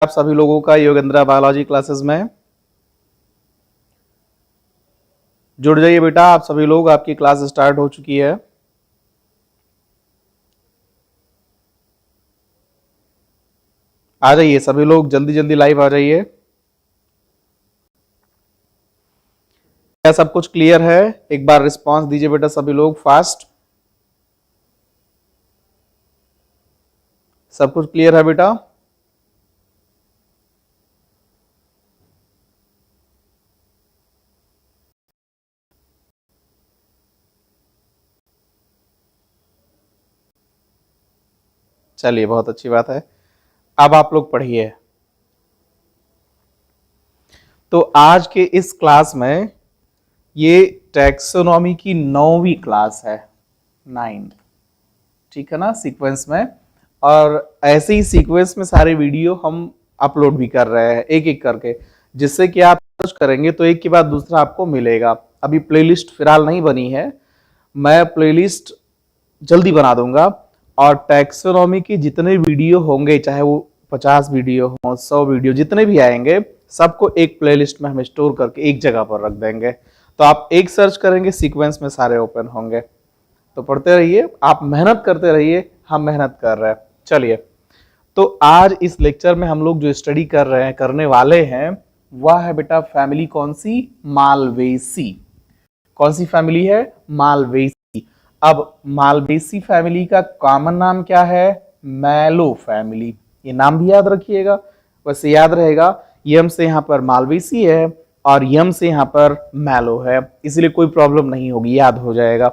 आप सभी लोगों का योगेंद्रा बायोलॉजी क्लासेस में जुड़ जाइए बेटा। आप सभी लोग, आपकी क्लास स्टार्ट हो चुकी है। आ जाइए सभी लोग, जल्दी जल्दी लाइव आ जाइए। क्या सब कुछ क्लियर है? एक बार रिस्पांस दीजिए बेटा सभी लोग, फास्ट। सब कुछ क्लियर है बेटा? चलिए, बहुत अच्छी बात है। अब आप लोग पढ़िए। तो आज के इस क्लास में ये टैक्सोनॉमी की 9वीं क्लास है, 9, ठीक है ना, सीक्वेंस में। और ऐसे ही सीक्वेंस में सारे वीडियो हम अपलोड भी कर रहे हैं एक एक करके, जिससे कि आप सर्च करेंगे तो एक के बाद दूसरा आपको मिलेगा। अभी प्लेलिस्ट फिलहाल नहीं बनी है, मैं प्लेलिस्ट जल्दी बना दूंगा। और टैक्सोनॉमी की जितने वीडियो होंगे, चाहे वो 50 वीडियो हो, 100 वीडियो, जितने भी आएंगे सबको एक प्लेलिस्ट में हम स्टोर करके एक जगह पर रख देंगे। तो आप एक सर्च करेंगे, सीक्वेंस में सारे ओपन होंगे। तो पढ़ते रहिए, आप मेहनत करते रहिए, हम मेहनत कर रहे हैं। चलिए, तो आज इस लेक्चर में हम लोग जो स्टडी कर रहे हैं, करने वाले हैं, वह है बेटा फैमिली कौन सी? मालवेसी। कौन सी फैमिली है? मालवेसी। अब मालवेसी फैमिली का कॉमन नाम क्या है? मैलो फैमिली। ये नाम भी याद रखिएगा, वैसे याद रहेगा। यम से यहां पर मालवेसी है और यम से यहां पर मैलो है, इसलिए कोई प्रॉब्लम नहीं होगी, याद हो जाएगा।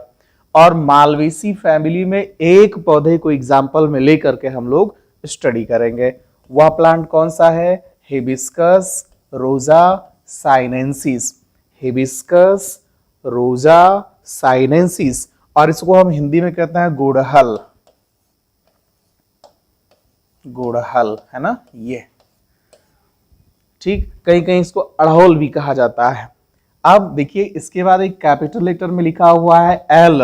और मालवेसी फैमिली में एक पौधे को एग्जाम्पल में लेकर के हम लोग स्टडी करेंगे। वह प्लांट कौन सा है? हिबिस्कस रोजा साइनेंसिस। हिबिस्कस रोजा साइनेंसिस, और इसको हम हिंदी में कहते हैं गुड़हल। गुड़हल है ना ये, ठीक। कहीं कहीं इसको अड़हुल भी कहा जाता है। अब देखिए, इसके बाद एक कैपिटल लेटर में लिखा हुआ है एल,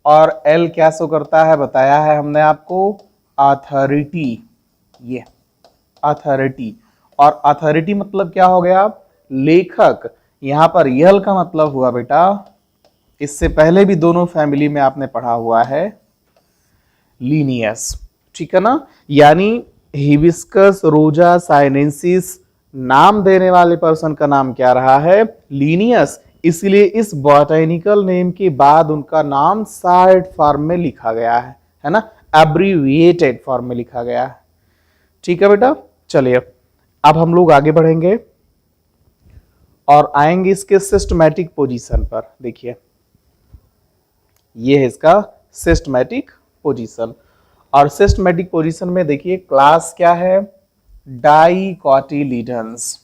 और एल क्या शो करता है? बताया है हमने आपको, अथॉरिटी। ये अथॉरिटी, और अथॉरिटी मतलब क्या हो गया? लेखक। यहां पर यल का मतलब हुआ बेटा, इससे पहले भी दोनों फैमिली में आपने पढ़ा हुआ है, लीनियस, ठीक है ना। यानी हिबिस्कस रोजा साइनेंसिस नाम देने वाले पर्सन का नाम क्या रहा है? लीनियस। इसलिए इस बॉटैनिकल नेम के बाद उनका नाम शॉर्ट फॉर्म में लिखा गया है ना, एब्रीविएटेड फॉर्म में लिखा गया है, ठीक है बेटा। चलिए, अब हम लोग आगे बढ़ेंगे और आएंगे इसके सिस्टमैटिक पोजीशन पर। देखिए, ये है इसका सिस्टमैटिक पोजीशन, और सिस्टमैटिक पोजीशन में देखिए क्लास क्या है? डाइकोटिलीडन्स।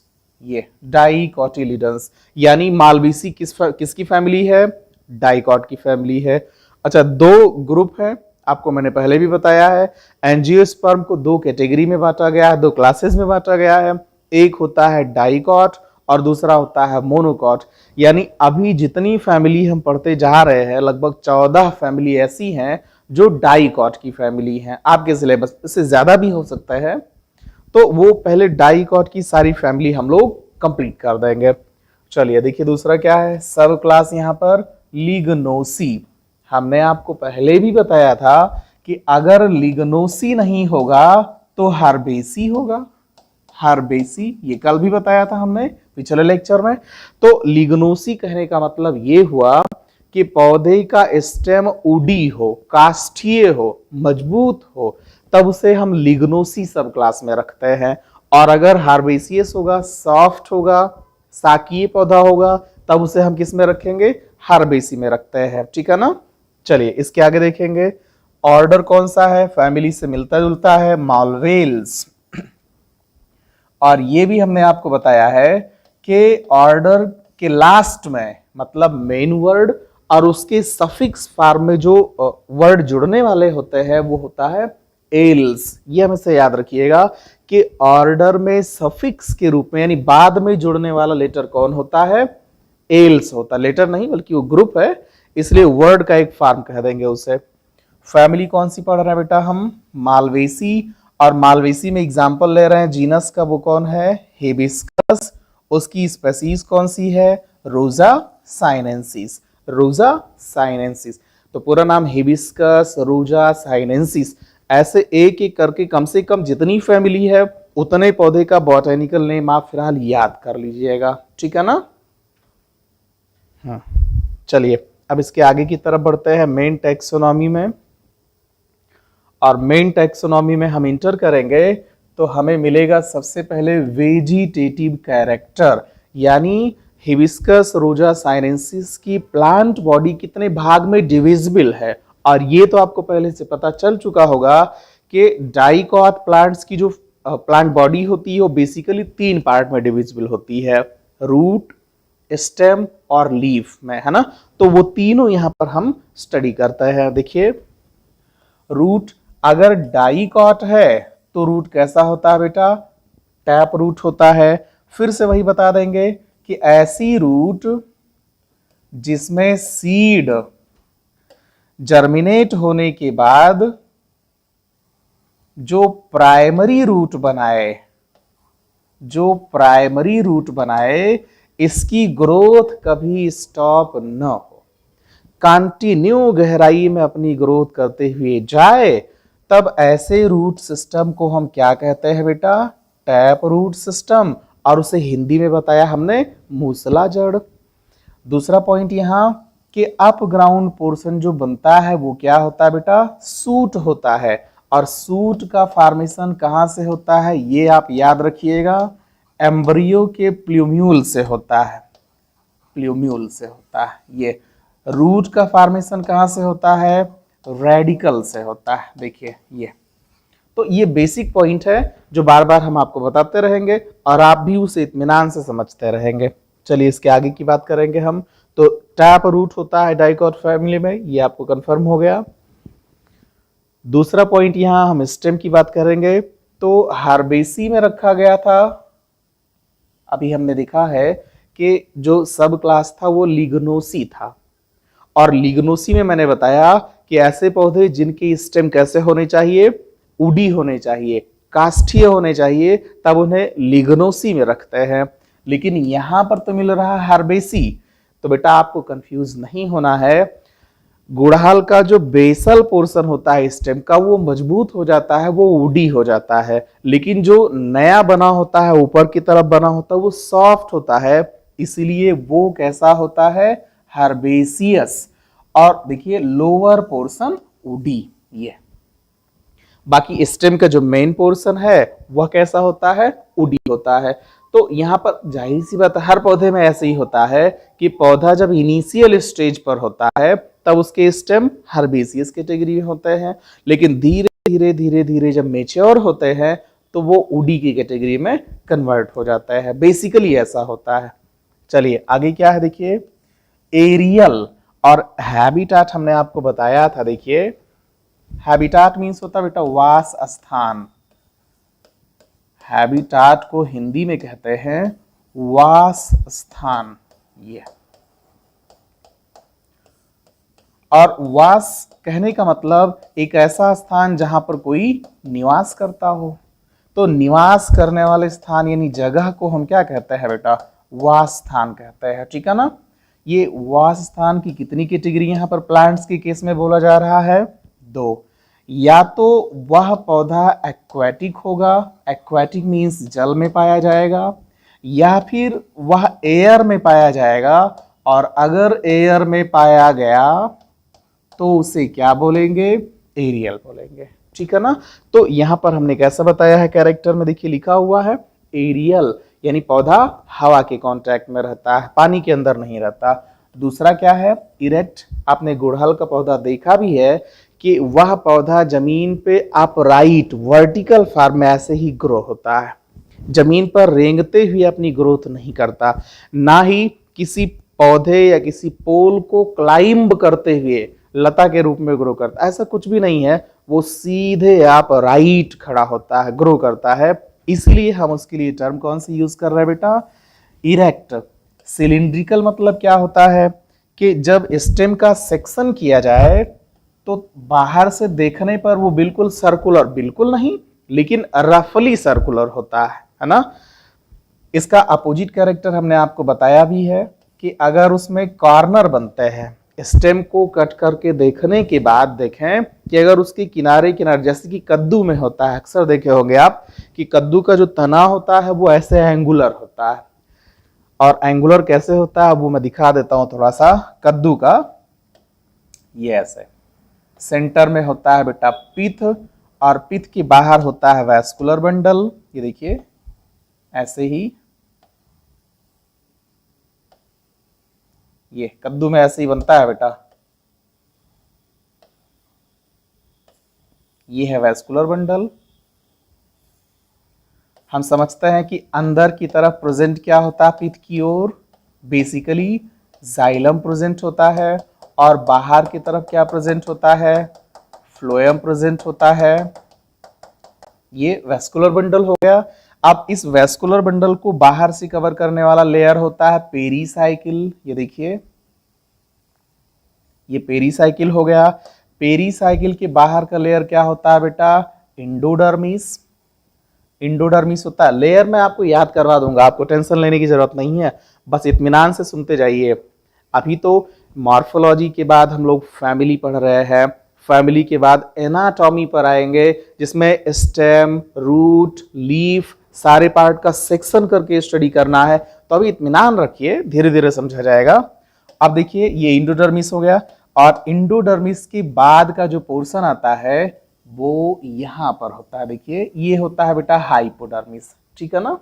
ये डाइकोटिलीडन्स, यानी मालवेसी किसकी फैमिली है? डाइकॉट की फैमिली है। अच्छा, दो ग्रुप है, आपको मैंने पहले भी बताया है। एंजियोस्पर्म को दो कैटेगरी में बांटा गया है, दो क्लासेस में बांटा गया है। एक होता है डाइकॉट और दूसरा होता है मोनोकॉट। यानी अभी जितनी फैमिली हम पढ़ते जा रहे हैं, लगभग 14 फैमिली ऐसी हैं जो डाइकॉट की फैमिली हैं। आपके सिलेबस इससे ज्यादा भी हो सकता है, तो वो पहले डाइकॉट की सारी फैमिली हम लोग कंप्लीट कर देंगे। चलिए देखिए, दूसरा क्या है? सब क्लास यहां पर लिग्नोसी। हमने आपको पहले भी बताया था कि अगर लिग्नोसी नहीं होगा तो हर्बेसी होगा। हर्बेसी, ये कल भी बताया था हमने पिछले लेक्चर में। तो लिग्नोसी कहने का मतलब ये हुआ कि पौधे का स्टेम उडी हो, काष्ठीय हो, मजबूत हो, तब उसे हम लिग्नोसी सब क्लास में रखते हैं। और अगर हार्बेसियस होगा, सॉफ्ट होगा, साकीय पौधा होगा, तब उसे हम किस में रखेंगे? हार्बेसी में रखते हैं, ठीक है ना। चलिए, इसके आगे देखेंगे। ऑर्डर कौन सा है? फैमिली से मिलता जुलता है, मालवेल्स। और ये भी हमने आपको बताया है कि ऑर्डर के लास्ट में, मतलब मेन वर्ड और उसके सफिक्स फॉर्म में जो वर्ड जुड़ने वाले होते हैं, वो होता है एल्स। ये हमेशा याद रखिएगा कि ऑर्डर में सफिक्स के रूप में, यानी बाद में जुड़ने वाला लेटर कौन होता है? एल्स होता। लेटर नहीं बल्कि वो ग्रुप है, इसलिए वर्ड का एक फॉर्म कह देंगे उसे। फैमिली कौन सी पढ़ रहे हैं बेटा हम? मालवेसी। और मालवेसी में एग्जाम्पल ले रहे हैं जीनस का, वो कौन है, हिबिस्कस। उसकी स्पेसीज कौन सी है, रोजा साइनेंसिस, रोजा साइनेंसिस। तो पूरा नाम हिबिस्कस रोजा साइनेंसिस। ऐसे एक एक करके कम से कम जितनी फैमिली है उतने पौधे का बॉटेनिकल नेम आप फिलहाल याद कर लीजिएगा, ठीक है ना। हाँ चलिए अब इसके आगे की तरफ बढ़ते हैं मेन टैक्सोनॉमी में। और मेन टैक्सोनॉमी में हम इंटर करेंगे तो हमें मिलेगा सबसे पहले वेजिटेटिव कैरेक्टर, यानी हिबिस्कस रोजा साइनेंसिस की प्लांट बॉडी कितने भाग में डिविजिबल है। और ये तो आपको पहले से पता चल चुका होगा कि डाइकॉट प्लांट्स की जो प्लांट बॉडी होती है वो बेसिकली 3 पार्ट में डिविजिबल होती है, रूट, स्टेम और लीफ में, है ना। तो वो तीनों यहां पर हम स्टडी करते हैं। देखिए रूट, अगर डाइकॉट है तो रूट कैसा होता है बेटा, टैप रूट होता है। फिर से वही बता देंगे कि ऐसी रूट जिसमें सीड जर्मिनेट होने के बाद जो प्राइमरी रूट बनाए, जो प्राइमरी रूट बनाए, इसकी ग्रोथ कभी स्टॉप न हो, कंटिन्यू गहराई में अपनी ग्रोथ करते हुए जाए, तब ऐसे रूट सिस्टम को हम क्या कहते हैं बेटा, टैप रूट सिस्टम। और उसे हिंदी में बताया हमने मूसला जड़। दूसरा पॉइंट यहां कि अप ग्राउंड पोर्शन जो बनता है वो क्या होता है बेटा, सूट होता है। और सूट का फॉर्मेशन कहां से होता है, ये आप याद रखिएगा, एम्ब्रियो के प्ल्यूम्यूल से होता है, प्ल्यूम्यूल से होता है। ये रूट का फॉर्मेशन कहां से होता है, रेडिकल से होता है। देखिए ये तो ये बेसिक पॉइंट है जो बार बार हम आपको बताते रहेंगे और आप भी उसे इत्मीनान से समझते रहेंगे। चलिए इसके आगे की बात करेंगे हम। तो टैप रूट होता है डाइकॉट फैमिली में, ये आपको कंफर्म हो गया। दूसरा पॉइंट यहां हम स्टेम की बात करेंगे। तो हार्बेसी में रखा गया था, अभी हमने देखा है कि जो सब क्लास था वो लिग्नोसी था। और लिग्नोसी में मैंने बताया कि ऐसे पौधे जिनके स्टेम कैसे होने चाहिए, उडी होने चाहिए, काष्ठीय होने चाहिए, तब उन्हें लिग्नोसी में रखते हैं। लेकिन यहां पर तो मिल रहा है हार्बेसी। तो बेटा आपको कंफ्यूज नहीं होना है, गुड़हल का जो बेसल पोर्शन होता है स्टेम का वो मजबूत हो जाता है, वो उडी हो जाता है। लेकिन जो नया बना होता है, ऊपर की तरफ बना होता है, वो सॉफ्ट होता है, इसीलिए वो कैसा होता है, हर्बेसियस। और देखिए लोअर पोर्शन उडी। ये बाकी स्टेम का जो मेन पोर्शन है वह कैसा होता है, उडी होता है। तो यहां पर जाहिर सी बात है, हर पौधे में ऐसे ही होता है कि पौधा जब इनिशियल स्टेज पर होता है तब उसके स्टेम हर्बेसियस कैटेगरी में होते हैं, लेकिन धीरे धीरे धीरे धीरे जब मेच्योर होते हैं तो वो उडी की कैटेगरी में कन्वर्ट हो जाता है। बेसिकली ऐसा होता है। चलिए आगे क्या है, देखिए एरियल और हैबिटाट हमने आपको बताया था। देखिए हैबिटाट मीन्स होता है बेटा वास स्थान, हैबिटाट को हिंदी में कहते हैं वास स्थान। ये और वास कहने का मतलब एक ऐसा स्थान जहां पर कोई निवास करता हो। तो निवास करने वाले स्थान यानी जगह को हम क्या कहते हैं बेटा, वास स्थान कहते हैं, ठीक है ना। ये वास स्थान की कितनी कैटेगरी यहां पर प्लांट्स के केस में बोला जा रहा है, 2। या तो वह पौधा एक्वेटिक होगा, एक्वेटिक मीन्स जल में पाया जाएगा, या फिर वह एयर में पाया जाएगा। और अगर एयर में पाया गया तो उसे क्या बोलेंगे, एरियल बोलेंगे, ठीक है ना। तो यहां पर हमने कैसा बताया है कैरेक्टर में, देखिए लिखा हुआ है एरियल, यानी पौधा हवा के कांटेक्ट में रहता है, पानी के अंदर नहीं रहता। दूसरा क्या है, इरेक्ट। आपने गुड़हल का पौधा देखा भी है कि वह पौधा जमीन पे अपराइट वर्टिकल फॉर्म में ऐसे ही ग्रो होता है, जमीन पर रेंगते हुए अपनी ग्रोथ नहीं करता, ना ही किसी पौधे या किसी पोल को क्लाइंब करते हुए लता के रूप में ग्रो करता है, ऐसा कुछ भी नहीं है। वो सीधे आप राइट खड़ा होता है, ग्रो करता है। इसलिए हम उसके लिए टर्म कौन सी यूज कर रहे हैं बेटा, इरेक्ट। सिलिंड्रिकल मतलब क्या होता है कि जब स्टेम का सेक्शन किया जाए तो बाहर से देखने पर वो बिल्कुल सर्कुलर, बिल्कुल नहीं, लेकिन रफली सर्कुलर होता है ना। इसका अपोजिट कैरेक्टर हमने आपको बताया भी है कि अगर उसमें कॉर्नर बनते हैं, स्टेम को कट करके देखने के बाद देखें कि अगर उसके किनारे किनारे, जैसे कि कद्दू में होता है, अक्सर देखे होंगे आप कि कद्दू का जो तना होता है वो ऐसे एंगुलर होता है। और एंगुलर कैसे होता है वो मैं दिखा देता हूं थोड़ा सा। कद्दू का ये ऐसे सेंटर में होता है बेटा पिथ, और पिथ के बाहर होता है वैस्कुलर बंडल। ये देखिए ऐसे ही, ये कद्दू में ऐसे ही बनता है बेटा। ये है वैस्कुलर बंडल। हम समझते हैं कि अंदर की तरफ प्रेजेंट क्या होता है पिथ की ओर, बेसिकली जाइलम प्रेजेंट होता है, और बाहर की तरफ क्या प्रेजेंट होता है, फ्लोएम प्रेजेंट होता है। ये वैस्कुलर बंडल हो गया। अब इस वैस्कुलर बंडल को बाहर से कवर करने वाला लेयर होता है पेरीसाइकिल। ये देखिए ये पेरीसाइकिल हो गया। पेरीसाइकिल के बाहर का लेयर क्या होता है बेटा, इंडोडर्मिस। इंडोडर्मिस होता है। लेयर मैं आपको याद करवा दूंगा, आपको टेंशन लेने की जरूरत नहीं है, बस इत्मीनान से सुनते जाइए। अभी तो मॉर्फोलॉजी के बाद हम लोग फैमिली पढ़ रहे हैं, फैमिली के बाद एनाटॉमी पर आएंगे, जिसमें स्टेम, रूट, लीफ सारे पार्ट का सेक्शन करके स्टडी करना है। तो अभी इत्मीनान रखिए, धीरे धीरे समझा जाएगा। अब देखिए ये इंडोडर्मिस हो गया, और इंडोडर्मिस के बाद का जो पोर्शन आता है वो यहां पर होता है। देखिए ये होता है बेटा हाइपोडर्मिस, ठीक है ना।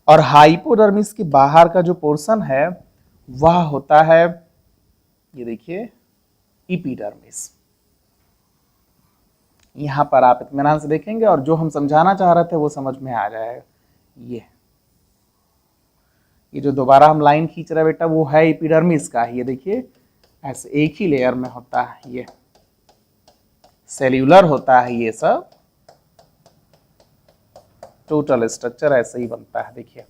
और हाइपोडर्मिस के बाहर का जो पोर्शन है वह होता है, ये देखिए इपीडर्मिस। यहां पर आप इत्मीनान से देखेंगे और जो हम समझाना चाह रहे थे वो समझ में आ जाएगा। ये जो दोबारा हम लाइन खींच रहे हैं बेटा वो है एपिडर्मिस का। ये देखिए ऐसे एक ही लेयर में होता है, ये सेल्यूलर होता है, ये सब टोटल स्ट्रक्चर ऐसे ही बनता है। देखिए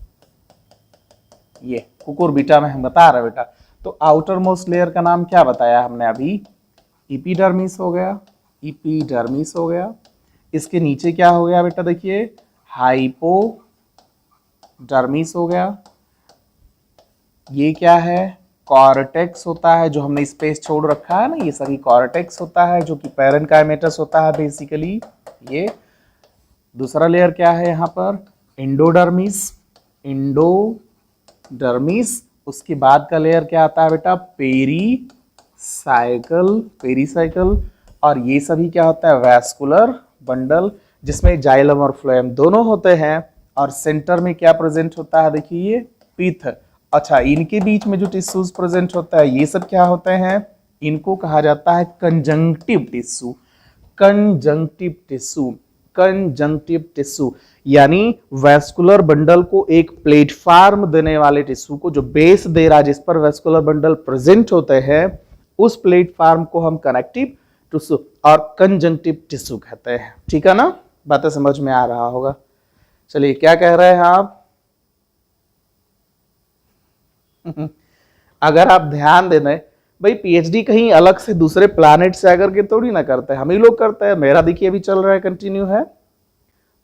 ये कुकुरबिटा में हम बता रहे बेटा। तो आउटर मोस्ट लेयर का नाम क्या बताया हमने अभी, एपिडर्मिस हो गया, एपिडर्मिस हो गया। इसके नीचे क्या हो गया बेटा, देखिए हाइपोडर्मिस हो गया। ये क्या है, कॉर्टेक्स होता है, जो हमने स्पेस छोड़ रखा है ना, ये सभी कॉर्टेक्स होता है, जो कि पैरेन्काइमेटस होता है बेसिकली। ये दूसरा लेयर क्या है यहाँ पर, इंडोडर्मिस, इंडोडर्मिस। उसके बाद का लेयर क्या आता है बेटा, पेरीसाइकल, पेरीसाइकल। और ये सभी क्या होता है, वैस्कुलर बंडल, जिसमें जाइलम और फ्लोएम दोनों होते हैं। और सेंटर में क्या प्रेजेंट होता है, देखिए ये पिथ। अच्छा, इनके बीच में जो टिश्यूज प्रेजेंट होता है ये सब क्या होते हैं, इनको कहा जाता है conjunctive tissue, conjunctive tissue, conjunctive tissue. यानी वैस्कुलर बंडल को एक प्लेटफॉर्म देने वाले टिश्यू को, जो बेस दे रहा है जिस पर वैस्कुलर बंडल प्रेजेंट होते हैं, उस प्लेटफॉर्म को हम कनेक्टिव टिश्यू और कंजंक्टिव टिश्यू कहते हैं। ठीक है ना, बातें समझ में आ रहा होगा। चलिए क्या कह रहे हैं आप अगर आप ध्यान देना, भाई पीएचडी कहीं अलग से दूसरे प्लैनेट से आकर के थोड़ी ना करते हैं, हम ही लोग करते हैं। मेरा देखिए अभी चल रहा है, कंटिन्यू है।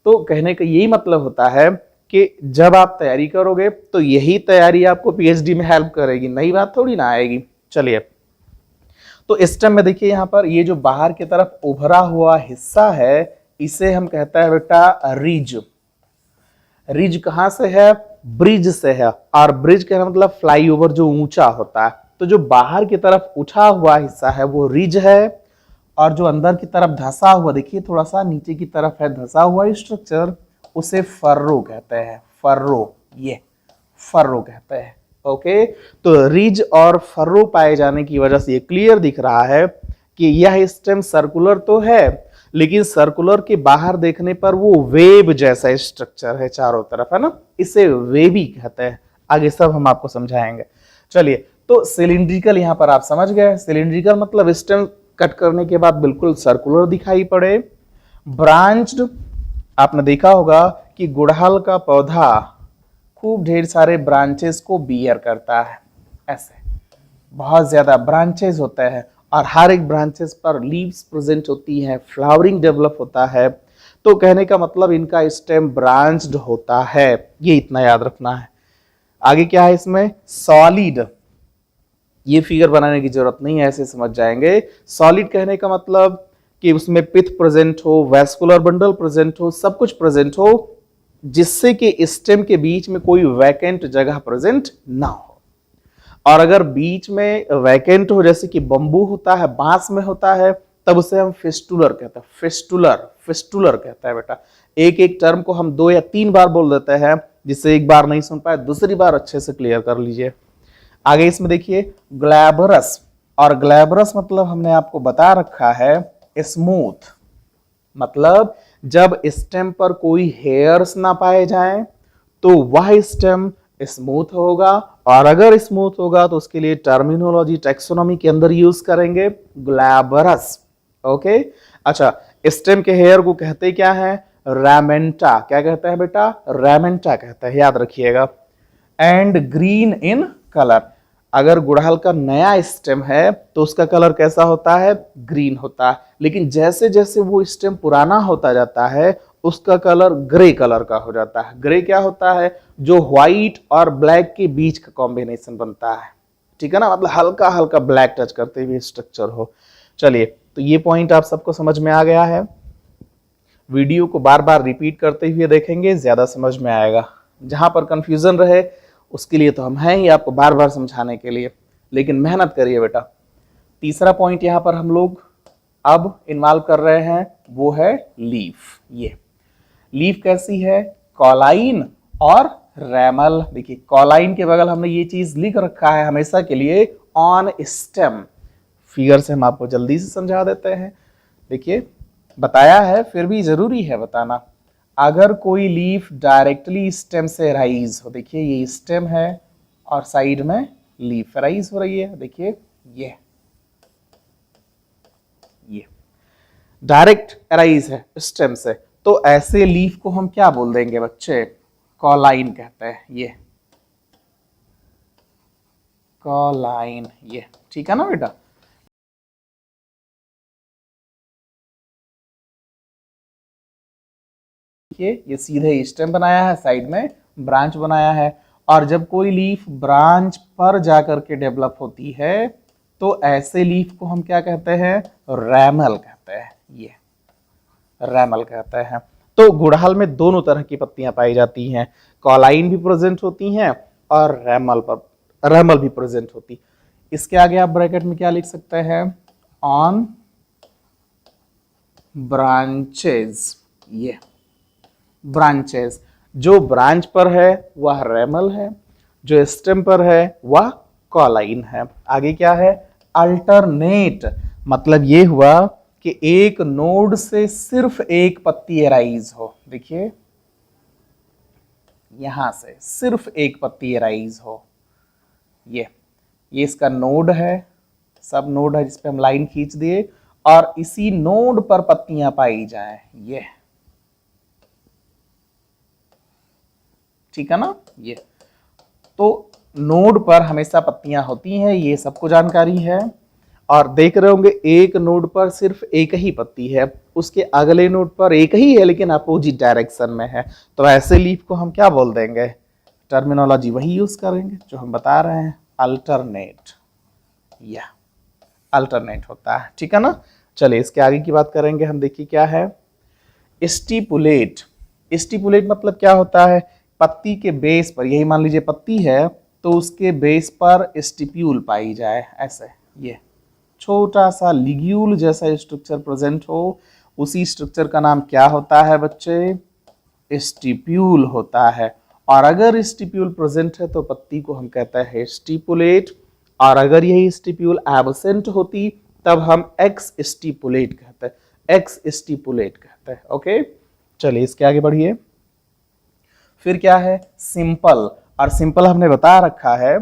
तो कहने का यही मतलब होता है कि जब आप तैयारी करोगे तो यही तैयारी आपको पीएचडी में हेल्प करेगी, नई बात थोड़ी ना आएगी। चलिए, तो इस टाइम में देखिए यहाँ पर ये जो बाहर की तरफ उभरा हुआ हिस्सा है, इसे हम कहता है बेटा रिज। रिज कहां से है, ब्रिज से है। और ब्रिज का मतलब फ्लाईओवर, जो ऊंचा होता है। तो जो बाहर की तरफ उठा हुआ हिस्सा है वो रिज है, और जो अंदर की तरफ धंसा हुआ, देखिए थोड़ा सा नीचे की तरफ है धंसा हुआ स्ट्रक्चर, उसे फर्रो कहते हैं। फर्रो, ये फर्रो कहते हैं। ओके, तो रिज और फर्रो पाए जाने की वजह से ये क्लियर दिख रहा है कि यह स्टेम सर्कुलर तो है, लेकिन सर्कुलर के बाहर देखने पर वो वेब जैसा स्ट्रक्चर है चारों तरफ, है ना, इसे वेबी कहते हैं। आगे सब हम आपको समझाएंगे। चलिए, तो सिलिंड्रिकल यहां पर आप समझ गए। सिलिंड्रिकल मतलब स्टेम कट करने के बाद बिल्कुल सर्कुलर दिखाई पड़े। ब्रांच्ड, आपने देखा होगा कि गुड़हल का पौधा खूब ढेर सारे ब्रांचेस को बियर करता है, ऐसे बहुत ज्यादा ब्रांचेस होते हैं, और हर एक ब्रांचेस पर लीव्स प्रेजेंट होती हैं, फ्लावरिंग डेवलप होता है। तो कहने का मतलब इनका स्टेम ब्रांच्ड होता है, ये इतना याद रखना है। आगे क्या है इसमें, सॉलिड, ये फिगर बनाने की जरूरत नहीं है, ऐसे समझ जाएंगे। सॉलिड कहने का मतलब कि उसमें पिथ प्रेजेंट हो, वैस्कुलर बंडल प्रेजेंट हो, सब कुछ प्रेजेंट हो, जिससे कि स्टेम के बीच में कोई वैकेंट जगह प्रेजेंट ना हो। और अगर बीच में वैकेंट हो, जैसे कि बंबू होता है, बांस में होता है, तब उसे हम फिस्टुलर कहते हैं। फिस्टुलर, फिस्टुलर कहता है बेटा। एक एक टर्म को हम 2 या 3 बार बोल देते हैं, जिससे एक बार नहीं सुन पाए दूसरी बार अच्छे से क्लियर कर लीजिए। आगे इसमें देखिए ग्लैबरस, और ग्लैबरस मतलब हमने आपको बता रखा है स्मूथ, मतलब जब स्टेम पर कोई हेयर्स ना पाए जाएं तो वह स्टेम स्मूथ होगा, और अगर स्मूथ होगा तो उसके लिए टर्मिनोलॉजी टैक्सोनॉमी के अंदर यूज करेंगे ग्लैबरस। ओके, अच्छा, स्टेम के हेयर को कहते क्या है, रैमेंटा। क्या कहता है बेटा, रैमेंटा कहता है, याद रखिएगा। एंड ग्रीन इन कलर, अगर गुड़हल का नया स्टेम है तो उसका कलर कैसा होता है, ग्रीन होता है। लेकिन जैसे जैसे वो स्टेम पुराना होता जाता है उसका कलर ग्रे कलर का हो जाता है। ग्रे क्या होता है, जो व्हाइट और ब्लैक के बीच का कॉम्बिनेशन बनता है, ठीक है ना, मतलब हल्का हल्का ब्लैक टच करते हुए स्ट्रक्चर हो। चलिए, तो ये पॉइंट आप सबको समझ में आ गया है। वीडियो को बार बार रिपीट करते हुए देखेंगे, ज्यादा समझ में आएगा। जहां पर कंफ्यूजन रहे उसके लिए तो हम हैं ही आपको बार बार समझाने के लिए, लेकिन मेहनत करिए बेटा। तीसरा पॉइंट यहां पर हम लोग अब इन्वॉल्व कर रहे हैं, वो है लीफ। ये लीफ कैसी है, कॉलाइन और रैमल। देखिए कॉलाइन के बगल हमने ये चीज लिख रखा है हमेशा के लिए, ऑन स्टेम। फिगर से हम आपको जल्दी से समझा देते हैं। देखिए बताया है, फिर भी जरूरी है बताना। अगर कोई लीफ डायरेक्टली स्टेम से राइज हो, देखिए ये स्टेम है और साइड में लीफ राइज हो रही है, देखिए ये डायरेक्ट राइज है स्टेम से, तो ऐसे लीफ को हम क्या बोल देंगे बच्चे, कॉलाइन कहते हैं। ये कॉलाइन, ये ठीक है ना बेटा। ये सीधे स्टेम बनाया है, साइड में ब्रांच बनाया है, और जब कोई लीफ ब्रांच पर जाकर के डेवलप होती है तो ऐसे लीफ को हम क्या कहते हैं, रैमल कहते हैं। ये रैमल कहते हैं। तो गुड़हल में दोनों तरह की पत्तियां पाई जाती हैं, कॉलाइन भी प्रेजेंट होती हैं और रैमल भी प्रेजेंट होती। इसके आगे आप ब्रैकेट में क्या लिख सकते हैं, ऑन ब्रांचेस। ये ब्रांचेस, जो ब्रांच पर है वह रैमल है, जो स्टेम पर है वह कॉलाइन है। आगे क्या है, अल्टरनेट, मतलब ये हुआ कि एक नोड से सिर्फ एक पत्ती एराइज हो। देखिए यहां से सिर्फ एक पत्ती एराइज हो, ये इसका नोड है, सब नोड है जिसपे हम लाइन खींच दिए, और इसी नोड पर पत्तियां पाई जाए, ये ठीक है ना। ये तो नोड पर हमेशा पत्तियां होती हैं, ये सबको जानकारी है। और देख रहे होंगे एक नोड पर सिर्फ एक ही पत्ती है, उसके अगले नोड पर एक ही है लेकिन अपोजिट डायरेक्शन में है, तो ऐसे लीफ को हम क्या बोल देंगे, टर्मिनोलॉजी वही यूज करेंगे जो हम बता रहे हैं, अल्टरनेट। या अल्टरनेट होता है, ठीक है ना। चलिए इसके आगे की बात करेंगे हम। देखिए क्या है, स्टिपुलेट। स्टिपुलेट मतलब क्या होता है, पत्ती के बेस पर, यही मान लीजिए पत्ती है तो उसके बेस पर स्टिप्यूल पाई जाए, ऐसे ये छोटा सा लिग्यूल जैसा स्ट्रक्चर प्रेजेंट हो, उसी स्ट्रक्चर का नाम क्या होता है बच्चे, स्टिप्यूल होता है। और अगर स्टिप्यूल प्रेजेंट है तो पत्ती को हम कहते हैं स्टिपुलेट, और अगर यही स्टिप्यूल एब्सेंट होती तब हम एक्स स्टिपुलेट कहते हैं, एक्स स्टिपुलेट कहते हैं। ओके, चलिए इसके आगे बढ़िए। फिर क्या है, सिंपल। और सिंपल हमने बता रखा है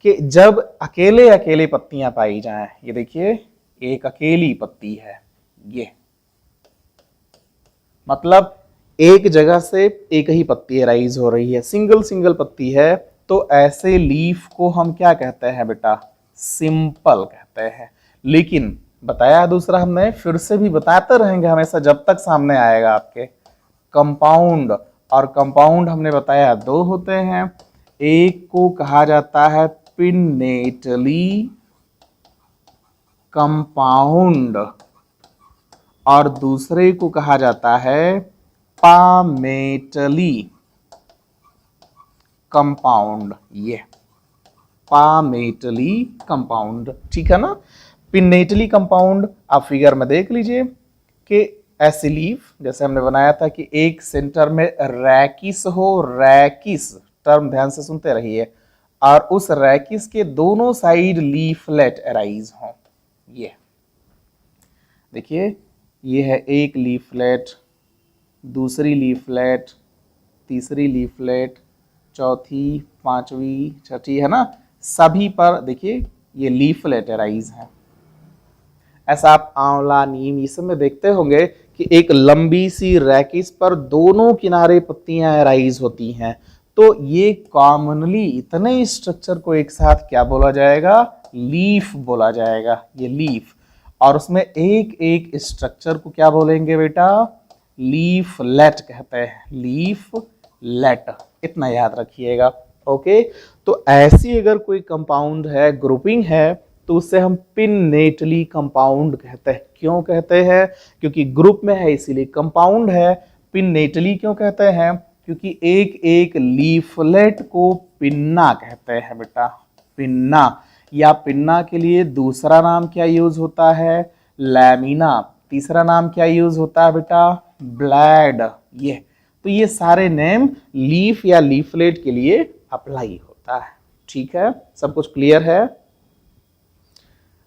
कि जब अकेले अकेले पत्तियां पाई जाएं, ये देखिए एक अकेली पत्ती है, ये मतलब एक जगह से एक ही पत्ती राइज हो रही है, सिंगल सिंगल पत्ती है, तो ऐसे लीफ को हम क्या कहते हैं बेटा, सिंपल कहते हैं। लेकिन बताया दूसरा हमने, फिर से भी बताते रहेंगे हमेशा जब तक सामने आएगा आपके। कंपाउंड, और कंपाउंड हमने बताया दो होते हैं, एक को कहा जाता है पिन्नेटली कंपाउंड और दूसरे को कहा जाता है पामेटली कंपाउंड। ये पामेटली कंपाउंड, ठीक है ना। पिन्नेटली कंपाउंड आप फिगर में देख लीजिए कि ऐसी लीफ जैसे हमने बनाया था कि एक सेंटर में रैकिस हो, रैकिस टर्म ध्यान से सुनते रहिए, और उस रैकिस के दोनों साइड लीफलेट अराइज हो। ये देखिए, ये है एक लीफलेट, दूसरी लीफलेट, तीसरी लीफलेट, चौथी, पांचवी, छठी, है ना। सभी पर देखिए ये लीफलेट अराइज है। ऐसा आप आंवला, नीम ये सब में देखते होंगे कि एक लंबी सी रैकिस पर दोनों किनारे पत्तियां अराइज होती हैं। तो ये कॉमनली इतने स्ट्रक्चर को एक साथ क्या बोला जाएगा? लीफ बोला जाएगा, ये लीफ। और उसमें एक एक स्ट्रक्चर को क्या बोलेंगे बेटा? लीफलेट कहते हैं, लीफलेट, इतना याद रखिएगा। ओके, तो ऐसी अगर कोई कंपाउंड है, ग्रुपिंग है, तो उससे हम पिन्नेटली कंपाउंड कहते हैं। क्यों कहते हैं? क्योंकि ग्रुप में है इसीलिए कंपाउंड है। पिन्नेटली क्यों कहते हैं? क्योंकि एक एक लीफलेट को पिन्ना कहते हैं बेटा, पिन्ना। या पिन्ना के लिए दूसरा नाम क्या यूज होता है? लैमिना। तीसरा नाम क्या यूज होता है बेटा? ब्लैड। ये तो ये सारे नेम लीफ या लीफलेट के लिए अप्लाई होता है। ठीक है, सब कुछ क्लियर है?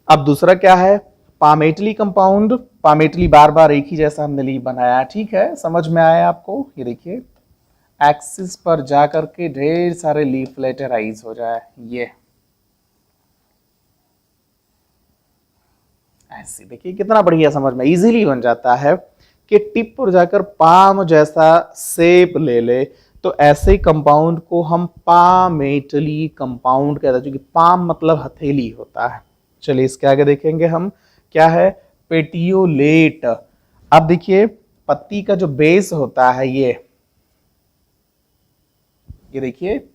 अब दूसरा क्या है? Palmately compound. पामेटली बार बार एक ही जैसा हमने लीफ बनाया, ठीक है, समझ में आया आपको? ये देखिए, एक्सिस पर जाकर के ढेर सारे लीफलेट राइज हो जाए, ये ऐसे देखिए कितना बढ़िया समझ में इजीली बन जाता है कि टिप पर जाकर पाम जैसा शेप ले ले। तो ऐसे कंपाउंड को हम पामेटली कंपाउंड कहते हैं, क्योंकि पाम मतलब हथेली होता है। चलिए इसके आगे देखेंगे हम क्या है? पेटियोलेट। अब देखिए पत्ती का जो बेस होता है, ये देखिए,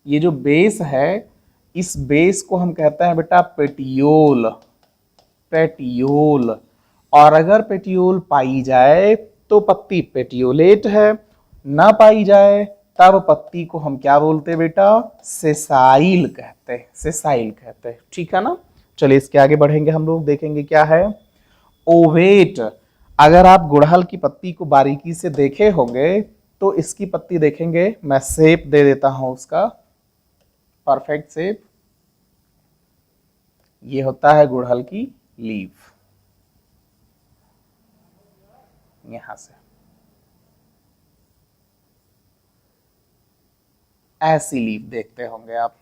ये जो बेस है, इस बेस को हम कहते हैं बेटा पेटियोल, पेटियोल। और अगर पेटियोल पाई जाए तो पत्ती पेटियोलेट है, ना पाई जाए तब पत्ती को हम क्या बोलते हैं बेटा? सेसाइल कहते हैं, सेसाइल कहते हैं, ठीक है ना। चलिए इसके आगे बढ़ेंगे हम लोग, देखेंगे क्या है? ओवेट। अगर आप गुड़हल की पत्ती को बारीकी से देखे होंगे तो इसकी पत्ती देखेंगे, मैं शेप दे देता हूं उसका, परफेक्ट शेप। ये होता है गुड़हल की लीफ, यहां से ऐसी लीफ देखते होंगे आप,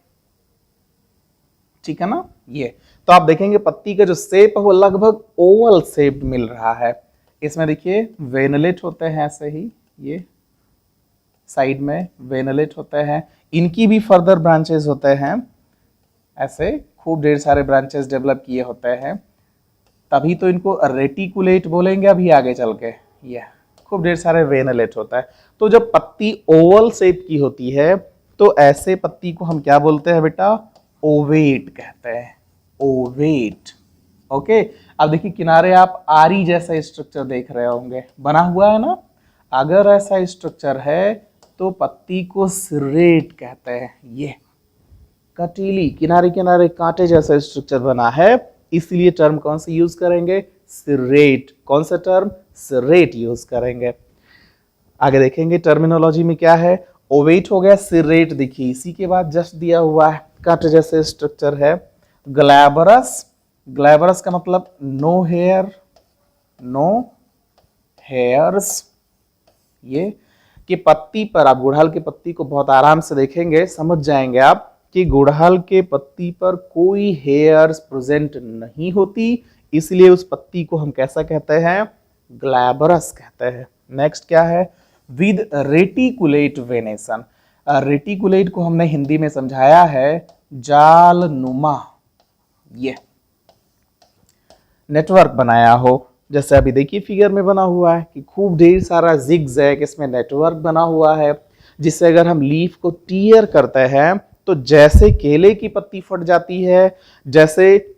ठीक है ना। ये तो आप देखेंगे पत्ती का जो शेप है वो लगभग ओवल शेप मिल रहा है। इसमें देखिए वेनलेट होते हैं ऐसे ही, ये साइड में वेनलेट होते हैं, इनकी भी फर्दर ब्रांचेस होते हैं, ऐसे खूब ढेर सारे ब्रांचेस डेवलप किए होते हैं, तभी तो इनको रेटिकुलेट बोलेंगे अभी आगे चल के। ये खूब ढेर सारे वेनलेट होता है। तो जब पत्ती ओवल शेप की होती है तो ऐसे पत्ती को हम क्या बोलते हैं बेटा? ओवेट कहते हैं, ओवेट। ओके, अब देखिए किनारे आप आरी जैसा स्ट्रक्चर देख रहे होंगे, बना हुआ है ना। अगर ऐसा स्ट्रक्चर है तो पत्ती को सिरेट कहते हैं। ये कटीली किनारे किनारे कांटे जैसा स्ट्रक्चर बना है, इसलिए टर्म कौन सी यूज करेंगे? सिरेट। कौन सा टर्म? सिरेट यूज करेंगे। आगे देखेंगे टर्मिनोलॉजी में क्या है। ओवेट हो गया, सिरेट देखिए इसी के बाद जस्ट दिया हुआ है, कांटे जैसे स्ट्रक्चर है। ग्लैबरस, ग्लैबरस का मतलब नो हेयर, नो हेयर्स। ये कि पत्ती पर आप गुड़हल की पत्ती को बहुत आराम से देखेंगे, समझ जाएंगे आप कि गुड़हल के पत्ती पर कोई हेयर्स प्रेजेंट नहीं होती, इसलिए उस पत्ती को हम कैसा कहते हैं? ग्लैबरस कहते हैं। नेक्स्ट क्या है? With reticulate venation. रेटिकुलेट को हमने हिंदी में समझाया है जाल नुमा, ये नेटवर्क बनाया हो, जैसे अभी देखिए फिगर में बना हुआ है कि खूब ढेर सारा जिग-जैग इसमें नेटवर्क बना हुआ है, जिससे अगर हम लीफ को टीयर करते हैं तो जैसे केले की पत्ती फट जाती है, जैसे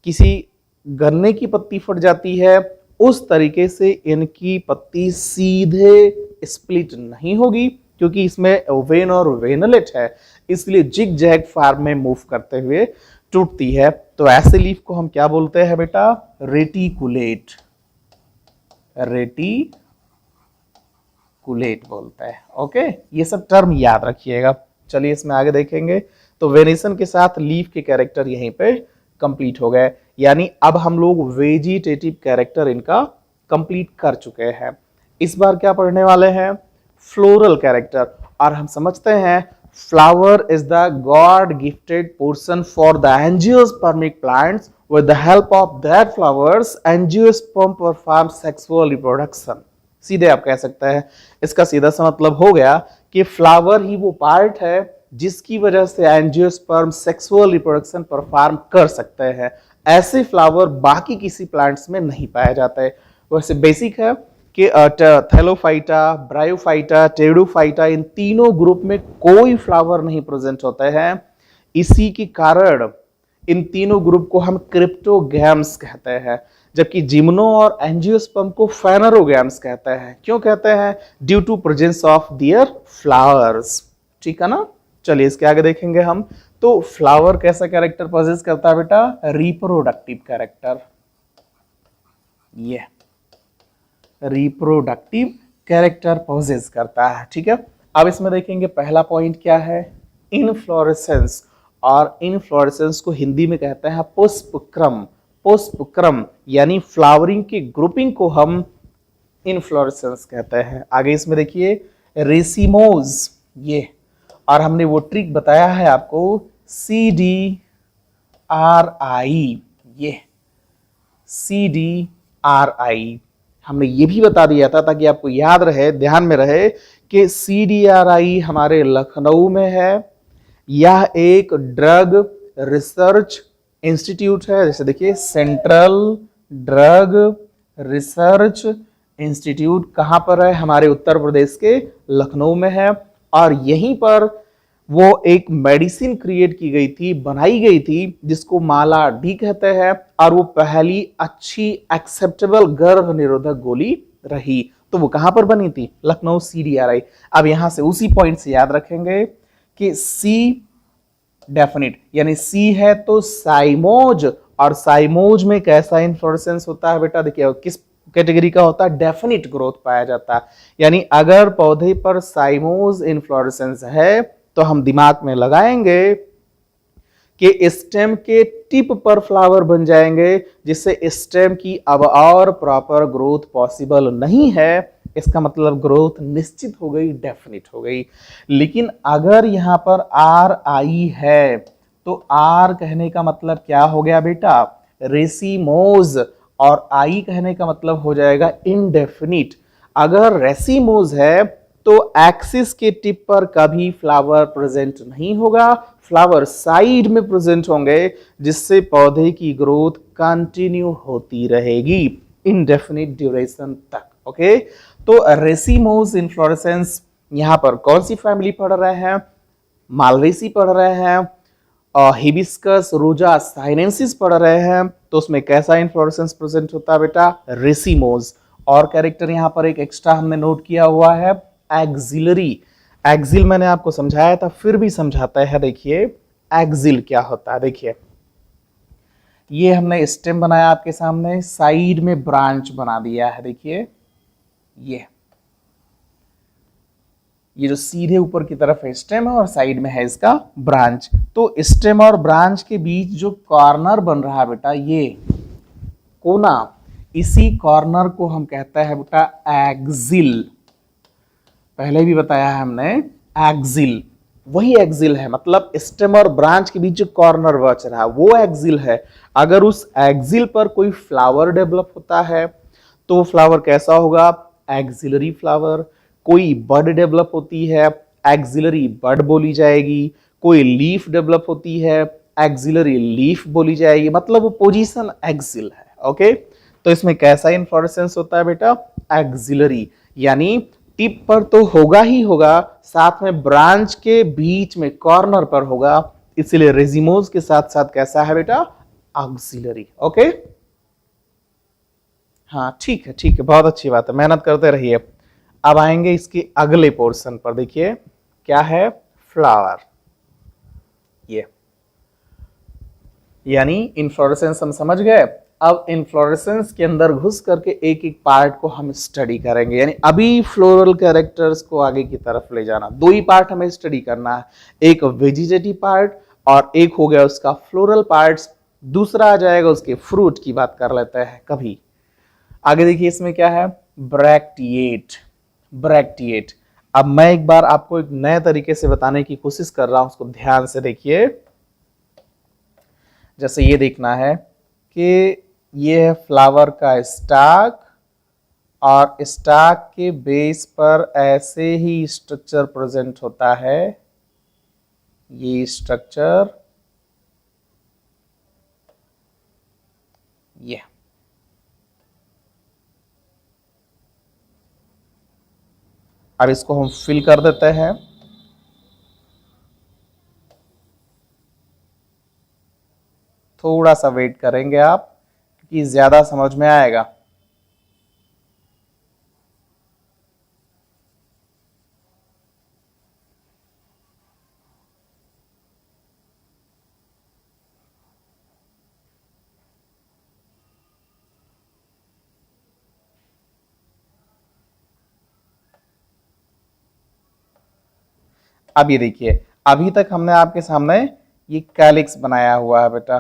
किसी गन्ने की पत्ती फट जाती है, उस तरीके से इनकी पत्ती सीधे स्प्लिट नहीं होगी, क्योंकि इसमें वेन और वेनलेट है, इसलिए जिग जैग फॉर्म में मूव करते हुए टूटती है। तो ऐसे लीफ को हम क्या बोलते हैं बेटा? रेटिकुलेट। रेटिकुलेट बोलते हैं। ओके, ये सब टर्म याद रखिएगा। चलिए इसमें आगे देखेंगे। तो वेनेशन के साथ लीफ के कैरेक्टर यहीं पे कंप्लीट हो गए, यानी अब हम लोग वेजिटेटिव कैरेक्टर इनका कंप्लीट कर चुके हैं। इस बार क्या पढ़ने वाले हैं? Floral character. और हम समझते हैं flower is the God gifted portion for the angiospermic plants, with the help of that flowers angiosperm perform sexual reproduction। सीधे आप कह सकते हैं, इसका सीधा सा मतलब हो गया कि फ्लावर ही वो पार्ट है जिसकी वजह से एंजियोस्पर्म सेक्सुअल रिप्रोडक्शन परफॉर्म कर सकते हैं। ऐसे फ्लावर बाकी किसी प्लांट्स में नहीं पाया जाता है। वैसे बेसिक है कि थैलोफाइटा, ब्रायोफाइटा, टेरिडोफाइटा, इन तीनों ग्रुप में कोई फ्लावर नहीं प्रेजेंट होते हैं। इसी के कारण इन तीनों ग्रुप को हम क्रिप्टोगैम्स कहते हैं, जबकि जिम्नो और एंजियोस्पर्म को फेनरोगैम्स कहते हैं। क्यों कहते हैं? Due to presence of their flowers. ठीक है ना? चलिए इसके आगे देखेंगे हम। तो फ्लावर कैसा कैरेक्टर पोजेस करता है बेटा? Reproductive character. ये रिप्रोडक्टिव कैरेक्टर पोजेस करता है। ठीक है, अब इसमें देखेंगे पहला पॉइंट क्या है? इनफ्लोरेसेंस। और इनफ्लोरेसेंस को हिंदी में कहते हैं पुष्पक्रम। पुष्पक्रम यानी फ्लावरिंग की ग्रुपिंग को हम इनफ्लोरेसेंस कहते हैं। आगे इसमें देखिए रेसिमोज, ये, और हमने वो ट्रिक बताया है आपको CDRI, ये CDRI हमने ये भी बता दिया था ताकि आपको याद रहे, ध्यान में रहे कि CDRI हमारे लखनऊ में है। यह एक ड्रग रिसर्च इंस्टीट्यूट है। जैसे देखिए सेंट्रल ड्रग रिसर्च इंस्टीट्यूट कहां पर है? हमारे उत्तर प्रदेश के लखनऊ में है। और यहीं पर वो एक मेडिसिन क्रिएट की गई थी, बनाई गई थी, जिसको माला डी कहते हैं, और वो पहली अच्छी एक्सेप्टेबल गर्भ निरोधक गोली रही। तो वो कहां पर बनी थी? लखनऊ, CDRI। अब यहां से उसी पॉइंट से याद रखेंगे कि सी डेफिनिट, यानी सी है तो साइमोज, और साइमोज में कैसा इन्फ्लोरेसेंस होता है बेटा? देखिए किस कैटेगरी का होता है? डेफिनिट ग्रोथ पाया जाता है। यानी अगर पौधे पर साइमोज इन्फ्लोरेसेंस है तो हम दिमाग में लगाएंगे कि स्टेम के टिप पर फ्लावर बन जाएंगे, जिससे स्टेम की अब और प्रॉपर ग्रोथ पॉसिबल नहीं है। इसका मतलब ग्रोथ निश्चित हो गई, डेफिनिट हो गई। लेकिन अगर यहां पर RI है तो R कहने का मतलब क्या हो गया बेटा? रेसिमोज। और I कहने का मतलब हो जाएगा इनडेफिनिट। अगर रेसिमोज है तो एक्सिस के टिप पर कभी फ्लावर प्रेजेंट नहीं होगा, फ्लावर साइड में प्रेजेंट होंगे, जिससे पौधे की ग्रोथ कंटिन्यू होती रहेगी इनडेफिनिट ड्यूरेशन तक। ओके, तो रेसिमोज इन्फ्लोरेसेंस यहां पर कौन सी फैमिली पढ़ रहे हैं? मालवेसी पढ़ रहे हैं, हिबिस्कस रोजा साइनेंसिस पढ़ रहे हैं। तो उसमें कैसा इन्फ्लोरेसेंस प्रेजेंट होता है बेटा? रेसिमोज। और कैरेक्टर यहां पर एक एक्स्ट्रा हमने नोट किया हुआ है, एक्सिलरी। एक्सिल मैंने आपको समझाया था, फिर भी समझाता है। देखिए एक्सिल क्या होता है। देखिए ये हमने स्टेम बनाया आपके सामने, साइड में ब्रांच बना दिया है। देखिए ये जो सीधे ऊपर की तरफ है स्टेम है, और साइड में है इसका ब्रांच। तो स्टेम और ब्रांच के बीच जो कॉर्नर बन रहा है बेटा, ये कोना, इसी कॉर्नर को हम कहते हैं बेटा एक्सिल। पहले भी बताया है हमने, एक्सिल वही एक्सिल है, मतलब स्टेम और ब्रांच के बीच जो कॉर्नर बच रहा है वो एक्सिल है। अगर उस एक्सिल पर कोई फ्लावर डेवलप होता है तो फ्लावर कैसा होगा? Axillary flower. कोई बड डेवलप होती है, एक्सिलरी बड बोली जाएगी। कोई लीफ डेवलप होती है, एक्सिलरी लीफ बोली जाएगी। मतलब वो पोजीशन एक्सिल है। ओके, तो इसमें कैसा इन्फ्लोरेसेंस होता है बेटा? एक्सिलरी, यानी टिप पर तो होगा ही होगा, साथ में ब्रांच के बीच में कॉर्नर पर होगा, इसलिए रेजिमोज के साथ साथ कैसा है बेटा? ऑक्सिलरी। ओके, हाँ ठीक है, ठीक है, बहुत अच्छी बात है, मेहनत करते रहिए। अब आएंगे इसके अगले पोर्शन पर, देखिए क्या है? फ्लावर। ये यानी इन्फ्लोरेसेंस हम समझ गए। अब इन्फ्लोरेसेंस के अंदर घुस करके एक एक पार्ट को हम स्टडी करेंगे, यानी अभी फ्लोरल कैरेक्टर्स को आगे की तरफ ले जाना। दो ही पार्ट हमें स्टडी करना है, एक वेजिटेटिव पार्ट और एक हो गया उसका फ्लोरल पार्ट्स, दूसरा आ जाएगा उसके फ्रूट की बात कर लेते हैं कभी। आगे देखिए इसमें क्या है? ब्रैक्टिएट। ब्रैक्टिएट। अब मैं एक बार आपको एक नए तरीके से बताने की कोशिश कर रहा हूं, उसको ध्यान से देखिए। जैसे ये देखना है कि ये है फ्लावर का स्टाक, और स्टाक के बेस पर ऐसे ही स्ट्रक्चर प्रेजेंट होता है, ये स्ट्रक्चर, ये अब इसको हम फिल कर देते हैं। थोड़ा सा वेट करेंगे आप, क्योंकि ज्यादा समझ में आएगा। अब ये देखिए, अभी तक हमने आपके सामने ये कैलिक्स बनाया हुआ है बेटा,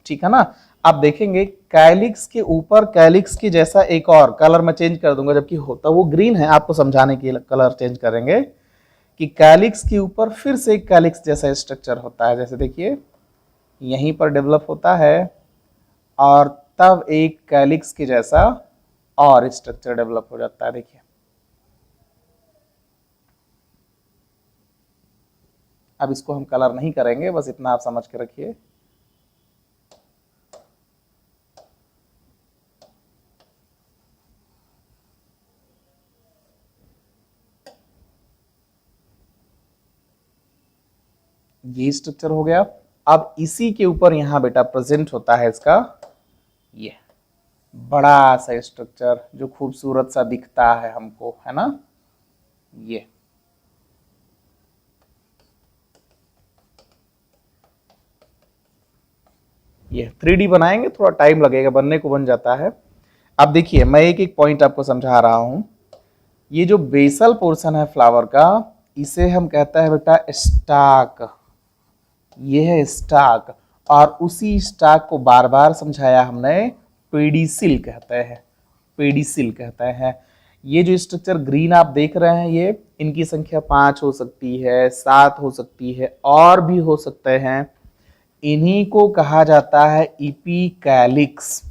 ठीक है ना? आप देखेंगे कैलिक्स के ऊपर कैलिक्स की जैसा एक और कलर मैं चेंज कर दूंगा, जबकि होता वो ग्रीन है, आपको समझाने के लिए कलर चेंज करेंगे कि कैलिक्स के ऊपर फिर से एक कैलिक्स जैसा स्ट्रक्चर होता है। जैसे देखिए यहीं पर डेवलप होता है, और तब एक कैलिक्स के जैसा और स्ट्रक्चर डेवलप हो जाता है। देखिए अब इसको हम कलर नहीं करेंगे, बस इतना आप समझ के रखिए। ये स्ट्रक्चर हो गया। अब इसी के ऊपर यहां बेटा प्रेजेंट होता है इसका ये बड़ा सा स्ट्रक्चर, जो खूबसूरत सा दिखता है हमको, है ना? ये 3D बनाएंगे, थोड़ा टाइम लगेगा, बनने को बन जाता है। अब देखिए मैं एक एक पॉइंट आपको समझा रहा हूं। ये जो बेसल पोर्शन है फ्लावर का, इसे हम कहते हैं बेटा स्टाक। ये है स्टाक, और उसी स्टाक को बार बार समझाया हमने, पेडिसिल कहते हैं, पेडिसिल कहते हैं। ये जो स्ट्रक्चर ग्रीन आप देख रहे हैं, ये इनकी संख्या 5 हो सकती है, 7 हो सकती है, और भी हो सकते हैं। इन्हीं को कहा जाता है इपीकैलिक्स।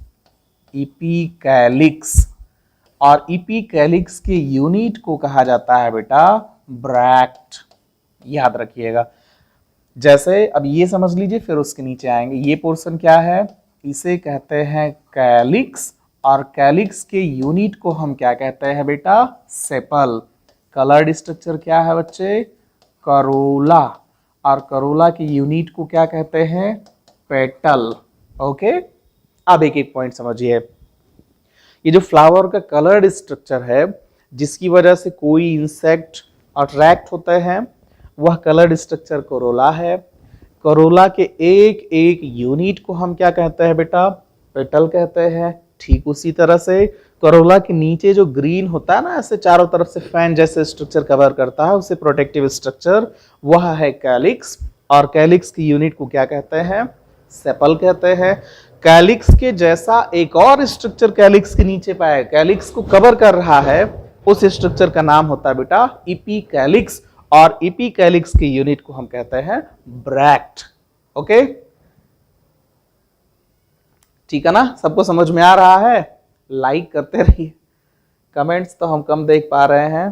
इपीकैलिक्स, और इपीकैलिक्स के यूनिट को कहा जाता है बेटा ब्रैक्ट। याद रखिएगा। जैसे अब ये समझ लीजिए, फिर उसके नीचे आएंगे। ये पोर्शन क्या है? इसे कहते हैं कैलिक्स, और कैलिक्स के यूनिट को हम क्या कहते हैं बेटा? सेपल। कलर्ड स्ट्रक्चर क्या है बच्चे? करोला, और करोला के यूनिट को क्या कहते हैं? पेटल। ओके, अब एक एक पॉइंट समझिए। ये जो फ्लावर का कलर्ड स्ट्रक्चर है, जिसकी वजह से कोई इंसेक्ट अट्रैक्ट होते हैं, वह कलर्ड स्ट्रक्चर कोरोला है। कोरोला के एक एक यूनिट को हम क्या कहते हैं बेटा? पेटल कहते हैं। ठीक उसी तरह से कोरोला के नीचे जो ग्रीन होता है ना, ऐसे चारों तरफ से फैन जैसे स्ट्रक्चर कवर करता है, उसे प्रोटेक्टिव स्ट्रक्चर, वह है कैलिक्स। और कैलिक्स की यूनिट को क्या कहते हैं? सेपल कहते हैं। कैलिक्स के जैसा एक और स्ट्रक्चर कैलिक्स के नीचे पाया, कैलिक्स को कवर कर रहा है, उस स्ट्रक्चर का नाम होता है बेटा इपीकैलिक्स, और इपीकैलिक्स की यूनिट को हम कहते हैं ब्रैक्ट। ओके, ठीक है ना? सबको समझ में आ रहा है? लाइक करते रहिए, कमेंट्स तो हम कम देख पा रहे हैं।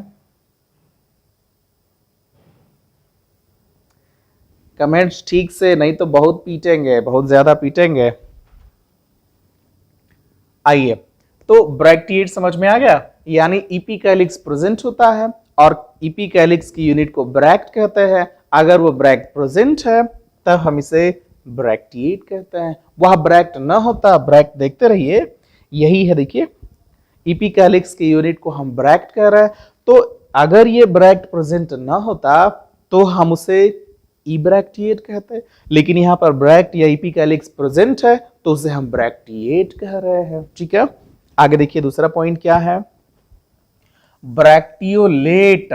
कमेंट्स ठीक से, नहीं तो बहुत पीटेंगे, बहुत ज्यादा पीटेंगे। आइए, तो ब्रैक्टिएट समझ में आ गया, यानी इपिकैलिक्स प्रेजेंट होता है और इपिकैलिक्स की यूनिट को ब्रैक्ट कहते हैं। अगर वो ब्रैक्ट प्रेजेंट है तब हम इसे ब्रैक्टिएट कहते हैं। वह ब्रैक्ट न होता, ब्रैक्ट देखते रहिए, यही है देखिए, इपिकैलिक्स की यूनिट को हम ब्रैक्ट कह रहे हैं। तो अगर ये ब्रैक्ट प्रेजेंट ना होता तो हम उसे इब्रैक्टिएट कहते हैं, लेकिन यहां पर ब्रैक्ट या इपिकैलिक्स प्रेजेंट है तो उसे हम ब्रैक्टिएट कह रहे हैं। ठीक है, आगे देखिए दूसरा पॉइंट क्या है, ब्रैक्टियोलेट।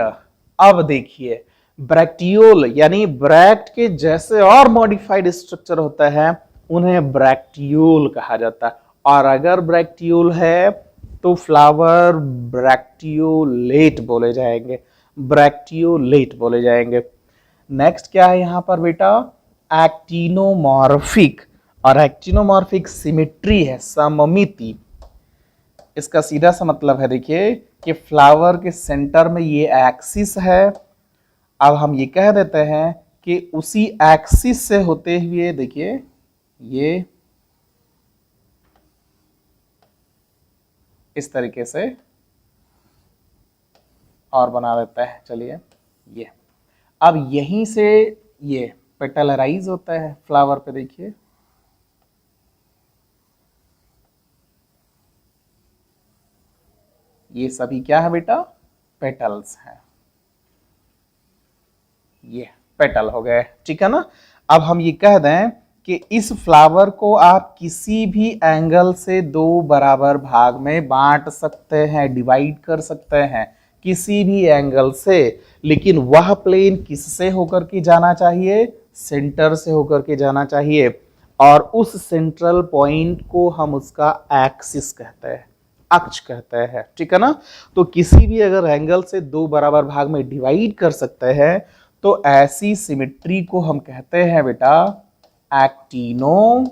अब देखिए, ब्रैक्टियोल यानी ब्रैक्ट के जैसे और मॉडिफाइड स्ट्रक्चर होता है उन्हें ब्रैक्टियोल कहा जाता है, और अगर ब्रैक्टियोल है तो फ्लावर ब्रैक्टियोलेट बोले जाएंगे, ब्रैक्टियोलेट बोले जाएंगे। नेक्स्ट क्या है यहां पर बेटा, एक्टिनोमॉर्फिक, और एक्टिनोमॉर्फिक सिमेट्री है, सममिति। इसका सीधा सा मतलब है देखिए कि फ्लावर के सेंटर में ये एक्सिस है, अब हम ये कह देते हैं कि उसी एक्सिस से होते हुए देखिए ये इस तरीके से और बना देता है। चलिए, ये अब यहीं से ये पेटलराइज होता है फ्लावर पे, देखिए ये सभी क्या है बेटा, पेटल्स हैं, ये पेटल हो गए। ठीक है ना, अब हम ये कह दें कि इस फ्लावर को आप किसी भी एंगल से दो बराबर भाग में बांट सकते हैं, डिवाइड कर सकते हैं किसी भी एंगल से, लेकिन वह प्लेन किससे होकर के जाना चाहिए, सेंटर से होकर के जाना चाहिए, और उस सेंट्रल पॉइंट को हम उसका एक्सिस कहते हैं, अक्ष कहते हैं। ठीक है ना, तो किसी भी अगर एंगल से दो बराबर भाग में डिवाइड कर सकते हैं तो ऐसी सिमेट्री को हम कहते हैं बेटा एक्टिनोमॉर्फिक।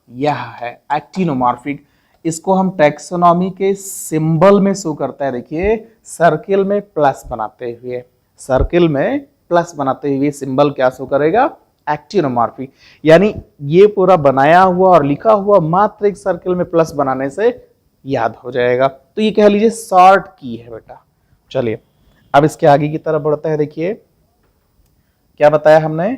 यह है एक्टिनोमॉर्फिक, इसको हम टैक्सोनॉमी के सिंबल में शो करता है, देखिए सर्किल में प्लस बनाते हुए, सर्किल में प्लस बनाते हुए सिंबल क्या शो करेगा, एक्टिनोमॉर्फिक। यानी ये पूरा बनाया हुआ और लिखा हुआ मात्र एक सर्किल में प्लस बनाने से याद हो जाएगा, तो ये कह लीजिए शॉर्ट की है बेटा। चलिए अब इसके आगे की तरफ बढ़ते हैं, देखिए क्या बताया हमने,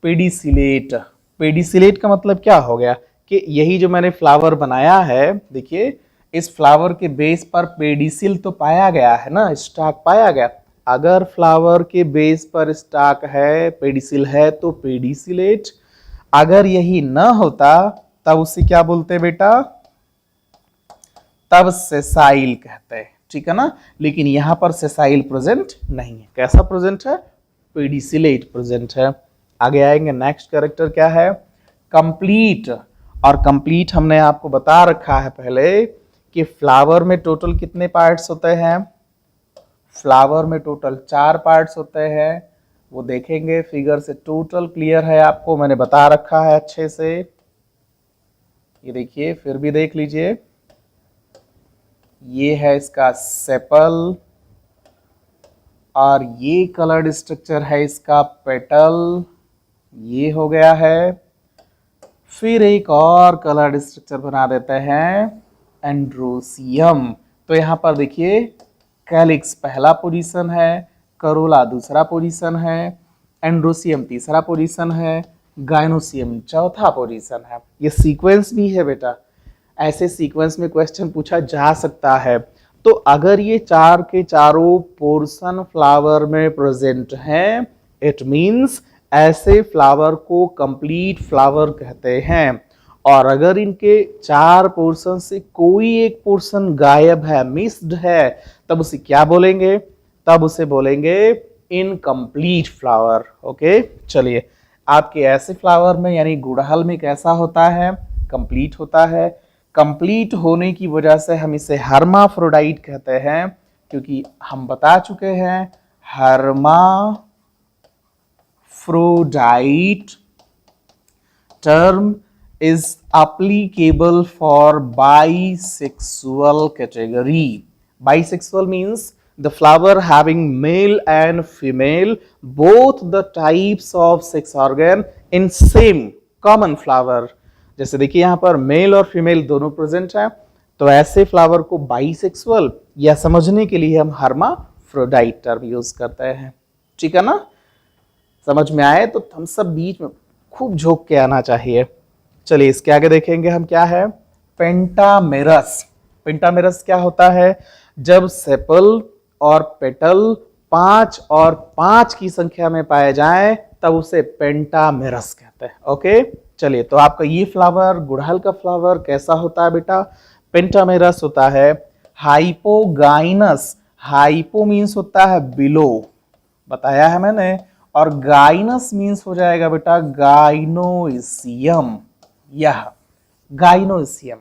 पेडिसिलेट। पेडिसिलेट का मतलब क्या हो गया कि यही जो मैंने फ्लावर बनाया है, देखिए इस फ्लावर के बेस पर पेडिसिल तो पाया गया है ना, स्टाक पाया गया। अगर फ्लावर के बेस पर स्टाक है, पेडिसिल है, तो पेडिसिलेट। अगर यही न होता तब उसे क्या बोलते बेटा, तब सेसाइल कहते हैं। ठीक है ना, लेकिन यहां पर सेसाइल प्रेजेंट नहीं है। कैसा प्रेजेंट है, पेडिसिलेट प्रेजेंट है। आगे आएंगे, नेक्स्ट कैरेक्टर क्या है, कंप्लीट। और कंप्लीट हमने आपको बता रखा है पहले कि फ्लावर में टोटल कितने पार्ट्स होते हैं, फ्लावर में टोटल 4 पार्ट्स होते हैं, वो देखेंगे फिगर से, टोटल क्लियर है आपको, मैंने बता रखा है अच्छे से। ये देखिए फिर भी देख लीजिए, ये है इसका सेपल, और ये कलर्ड स्ट्रक्चर है इसका पेटल, ये हो गया है। फिर एक और कलर्ड स्ट्रक्चर बना देते हैं एंड्रोसियम। तो यहां पर देखिए कैलिक्स पहला पोजीशन है, करोला दूसरा पोजीशन है, एंड्रोसियम तीसरा पोजीशन है, गाइनोसियम चौथा पोजीशन है। ये सीक्वेंस भी है बेटा, ऐसे सीक्वेंस में क्वेश्चन पूछा जा सकता है। तो अगर ये चार के चारों पोर्शन फ्लावर में प्रेजेंट हैं, इट मींस ऐसे फ्लावर को कंप्लीट फ्लावर कहते हैं। और अगर इनके 4 पोर्शन से कोई एक पोर्शन गायब है, मिस्ड है, तब उसे क्या बोलेंगे, तब उसे बोलेंगे इनकम्प्लीट फ्लावर। ओके, चलिए आपके ऐसे फ्लावर में यानी गुड़हल में कैसा होता है, कंप्लीट होता है। कंप्लीट होने की वजह से हम इसे हर्माफ्रोडाइट कहते हैं, क्योंकि हम बता चुके हैं hermaphrodite term is applicable for bisexual category. Bisexual means the flower having male and female both the types of sex organ in same common flower. जैसे देखिए यहां पर मेल और फीमेल दोनों प्रेजेंट है, तो ऐसे फ्लावर को बाइसेक्सुअल या समझने के लिए हम हर्माफ्रोडाइट टर्म यूज करते हैं। ठीक है ना, समझ में आए तो हम सब बीच में खूब झोंक के आना चाहिए। चलिए इसके आगे देखेंगे हम क्या है, पेंटामेरस। पेंटामेरस क्या होता है, जब सेपल और पेटल 5 और 5 की संख्या में पाए जाएं तब उसे पेंटामेरस कहते हैं। ओके, चलिए तो आपका ये फ्लावर, गुड़हल का फ्लावर कैसा होता है बेटा, पेंटामेरस होता है। हाइपोगाइनस, हाइपो मीन्स होता है बिलो, बताया है मैंने, और गाइनस मीन्स हो जाएगा बेटा गाइनोइसियम, यह गाइनोइसियम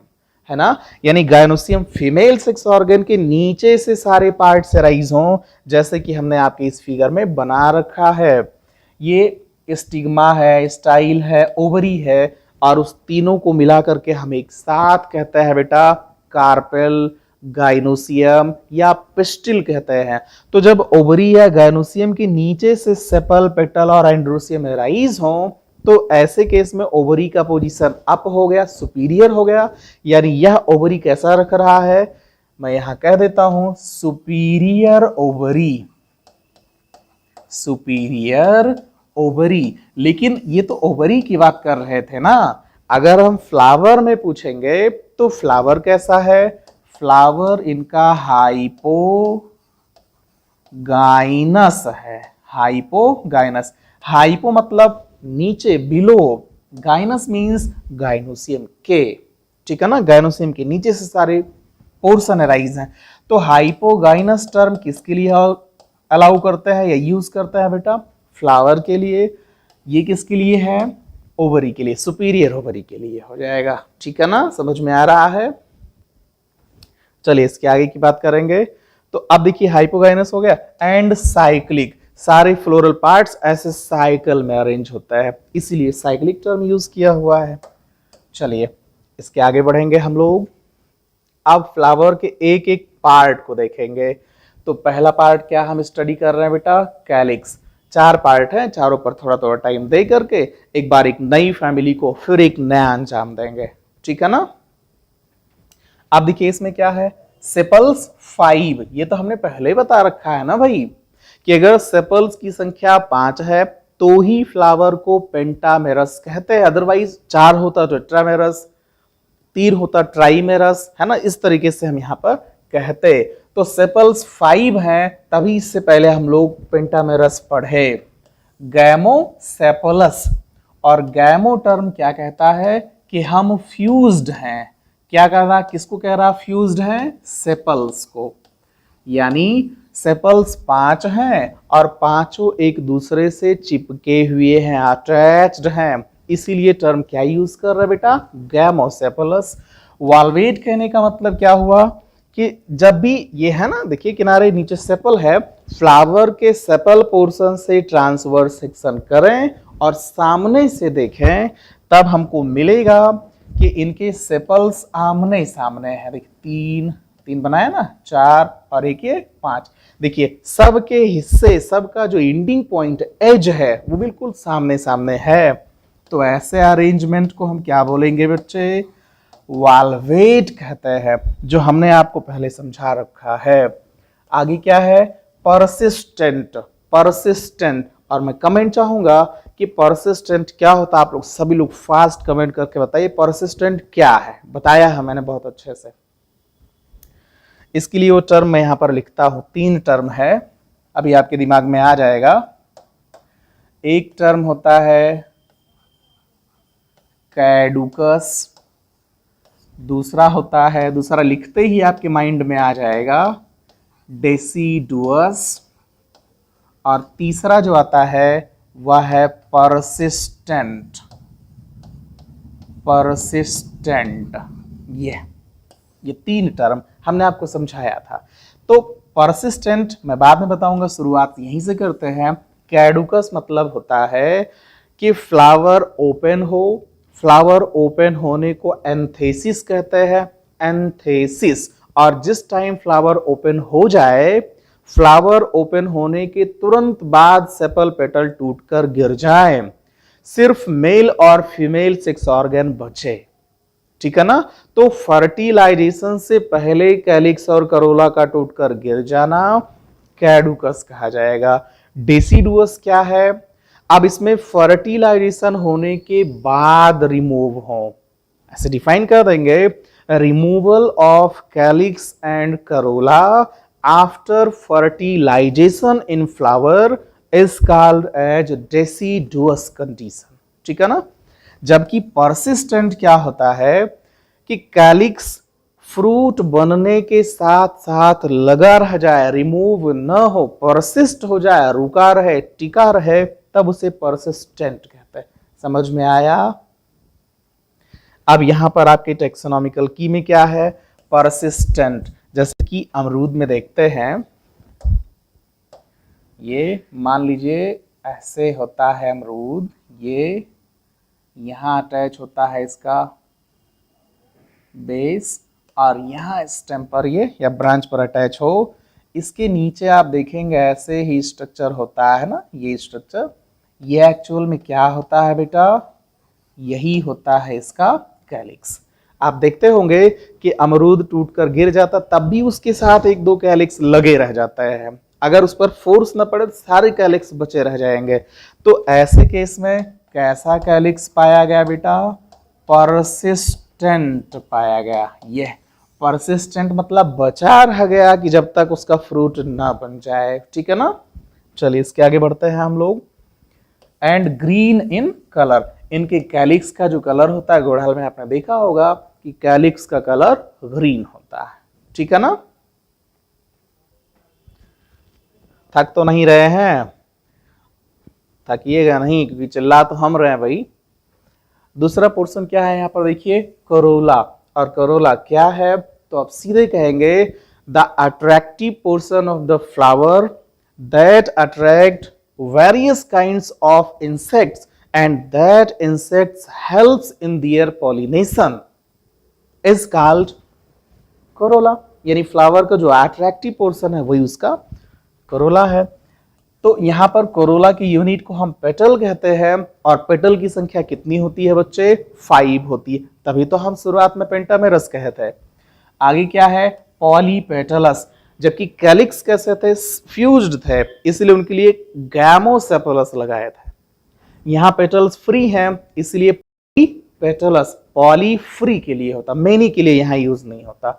है ना, यानी गाइनोसियम फीमेल सेक्स ऑर्गन के नीचे से सारे पार्ट से राइज हों, जैसे कि हमने आपके इस फिगर में बना रखा है। ये स्टिग्मा है, स्टाइल है, ओवरी है, और उस तीनों को मिला करके हम एक साथ कहते हैं बेटा कार्पेल, गाइनोसियम या पिस्टिल कहते हैं। तो जब ओवरी या गाइनोसियम के नीचे से सेपल, पेटल और एंड्रोसियम राइज हों तो ऐसे केस में ओवरी का पोजीशन अप हो गया, सुपीरियर हो गया, यानी यह ओवरी कैसा रख रहा है, मैं यहां कह देता हूं सुपीरियर ओवरी, सुपीरियर ओवरी। लेकिन ये तो ओवरी की बात कर रहे थे ना, अगर हम फ्लावर में पूछेंगे तो फ्लावर कैसा है, फ्लावर इनका हाइपोगाइनस है, हाइपोगाइनस। हाइपो मतलब नीचे, बिलो, गाइनस मींस गाइनोसियम के, ठीक है ना, गाइनोसियम के नीचे से सारे पोर्शन राइज हैं। तो हाइपोगाइनस टर्म किसके लिए अलाउ करते हैं या यूज करते हैं बेटा, फ्लावर के लिए। ये किसके लिए है, ओवरी के लिए, सुपीरियर ओवरी के लिए हो जाएगा। ठीक है ना, समझ में आ रहा है। चलिए इसके आगे की बात करेंगे। तो अब देखिए हाइपोगाइनस हो गया, एंड साइक्लिक, सारे फ्लोरल पार्ट्स ऐसे साइकिल में अरेंज होता है, इसीलिए साइक्लिक टर्म यूज किया हुआ है। चलिए इसके आगे बढ़ेंगे हम लोग। अब फ्लावर के एक एक पार्ट को देखेंगे। तो पहला पार्ट क्या हम स्टडी कर रहे हैं बेटा, कैलिक्स। 4 पार्ट हैं, चारों पर थोड़ा थोड़ा टाइम दे करके एक बार एक नई फैमिली को फिर एक नया अंजाम देंगे। ठीक है ना। अब देखिए इसमें क्या है, सेपल्स 5। ये तो हमने पहले बता रखा है ना भाई कि अगर सेपल्स की संख्या 5 है तो ही फ्लावर को पेंटामेरस कहते हैं, अदरवाइज 4 होता तो टेट्रामेरस, 3 होता ट्राइमेरस, है ना, इस तरीके से हम यहाँ पर कहते। तो सेपल्स 5 हैं, तभी इससे पहले हम लोग पेंटामेरस पढ़े। गैमोसेपलस, और गैमो टर्म क्या कहता है कि हम फ्यूज्ड हैं। क्या कह रहा, किसको कह रहा, फ्यूज्ड हैं, सेपल्स को। यानी सेपल्स 5 हैं और पांचों एक दूसरे से चिपके हुए हैं, अटैच्ड हैं, इसीलिए टर्म क्या यूज कर रहे हैं बेटा, गैमोसेपलस। वाल्वेट कहने का मतलब क्या हुआ कि जब भी ये है ना, देखिए किनारे नीचे सेपल है, फ्लावर के सेपल पोर्शन से ट्रांसवर्स सेक्शन करें और सामने से देखें, तब हमको मिलेगा कि इनके सेपल्स आमने सामने है। देखिए 3 बनाया ना, 4 और एक ये 5। देखिए सबके हिस्से, सबका जो एंडिंग पॉइंट एज है वो बिल्कुल सामने सामने है। तो ऐसे अरेंजमेंट को हम क्या बोलेंगे बच्चे, वाल्वेट कहते हैं, जो हमने आपको पहले समझा रखा है। आगे क्या है, परसिस्टेंट। परसिस्टेंट, और मैं कमेंट चाहूंगा कि परसिस्टेंट क्या होता है, आप लोग सभी लोग फास्ट कमेंट करके बताइए परसिस्टेंट क्या है। बताया है मैंने बहुत अच्छे से। इसके लिए वो टर्म मैं यहां पर लिखता हूं, 3 टर्म है, अभी आपके दिमाग में आ जाएगा। एक टर्म होता है कैडुकस, दूसरा होता है, दूसरा लिखते ही आपके माइंड में आ जाएगा डेसिडुअस, और तीसरा जो आता है वह है परसिस्टेंट। परसिस्टेंट, ये 3 टर्म हमने आपको समझाया था। तो परसिस्टेंट मैं बाद में बताऊंगा, शुरुआत यहीं से करते हैं। कैडुकस मतलब होता है कि फ्लावर ओपन हो, फ्लावर ओपन होने को एंथेसिस कहते हैं, एंथेसिस। और जिस टाइम फ्लावर ओपन हो जाए, फ्लावर ओपन होने के तुरंत बाद सेपल पेटल टूटकर गिर जाए, सिर्फ मेल और फीमेल सेक्स ऑर्गन बचे। ठीक है ना। तो फर्टिलाइजेशन से पहले कैलिक्स और करोला का टूटकर गिर जाना कैडुकस कहा जाएगा। डेसिडुअस क्या है? अब इसमें फर्टिलाइजेशन होने के बाद रिमूव हो, ऐसे डिफाइन कर देंगे। Removal of calyx and corolla after fertilisation in flower is called as deciduous condition. ठीक है ना। जबकि परसिस्टेंट क्या होता है कि कैलिक्स फ्रूट बनने के साथ साथ लगा रह जाए, रिमूव न हो, परसिस्ट हो जाए, रुका रहे, टिका रहे, तब उसे परसिस्टेंट कहते हैं। समझ में आया? अब यहां पर आपके टेक्सोनॉमिकल की में क्या है? परसिस्टेंट। जैसे कि अमरूद में देखते हैं, ये मान लीजिए ऐसे होता है अमरूद, ये यहां अटैच होता है इसका बेस, और यहां स्टेम पर ये या ब्रांच पर अटैच हो। इसके नीचे आप देखेंगे ऐसे ही स्ट्रक्चर होता है ना, ये स्ट्रक्चर। ये एक्चुअल में क्या होता है बेटा? यही होता है इसका कैलिक्स। आप देखते होंगे कि अमरूद टूटकर गिर जाता, तब भी उसके साथ एक दो कैलिक्स लगे रह जाता है। अगर उस पर फोर्स न पड़े तो सारे कैलिक्स बचे रह जाएंगे। तो ऐसे केस में कैसा कैलिक्स पाया गया बेटा? परसिस्टेंट पाया गया। यह परसिस्टेंट मतलब बचा रह गया कि जब तक उसका फ्रूट ना बन जाए। ठीक है ना। चलिए इसके आगे बढ़ते हैं हम लोग। एंड ग्रीन इन कलर, इनके कैलिक्स का जो कलर होता है, गुड़हल में आपने देखा होगा कि कैलिक्स का कलर ग्रीन होता है। ठीक है ना। थक तो नहीं रहे हैं? थकिएगा नहीं, क्योंकि चिल्ला तो हम रहे हैं भाई। दूसरा पोर्शन क्या है यहाँ पर देखिए, करोला। और करोला क्या है? तो आप सीधे कहेंगे the attractive portion of the flower that attract various kinds of insects and that insects helps in their pollination is called corolla। यानी फ्लावर का जो अट्रैक्टिव पोर्शन है वही उसका करोला है। तो यहां पर कोरोला की यूनिट को हम पेटल कहते हैं, और पेटल की संख्या कितनी होती है बच्चे? 5 होती है। तभी तो हम शुरुआत में पेंटामेरस कहे थे। आगे क्या है? पॉलीपेटलस। जबकि कैलिक्स कैसे थे? फ्यूज्ड थे, इसलिए उनके लिए गैमोसेपलस लगाए थे। यहां पेटल्स फ्री हैं, इसलिए पेटलस। पॉली फ्री के लिए होता, मेनी के लिए यहां यूज नहीं होता।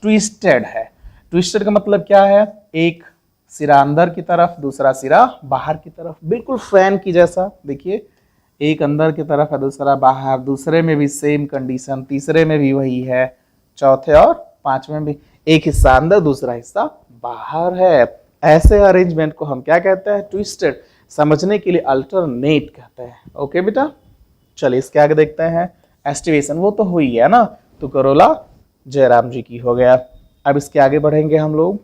ट्विस्टेड है। ट्विस्टेड का मतलब क्या है? एक सिरा अंदर की तरफ, दूसरा सिरा बाहर की तरफ, बिल्कुल फैन की जैसा। देखिए, एक अंदर की तरफ है, दूसरा बाहर। दूसरे में भी सेम कंडीशन, तीसरे में भी वही है, चौथे और पांचवें में भी एक हिस्सा अंदर, दूसरा हिस्सा बाहर है। ऐसे अरेंजमेंट को हम क्या कहते हैं? ट्विस्टेड। समझने के लिए अल्टरनेट कहते हैं। ओके बेटा। चलिए इसके आगे देखते हैं। एस्टिवेशन वो तो हुई है ना, तो करोला जयराम जी की हो गया। अब इसके आगे बढ़ेंगे हम लोग।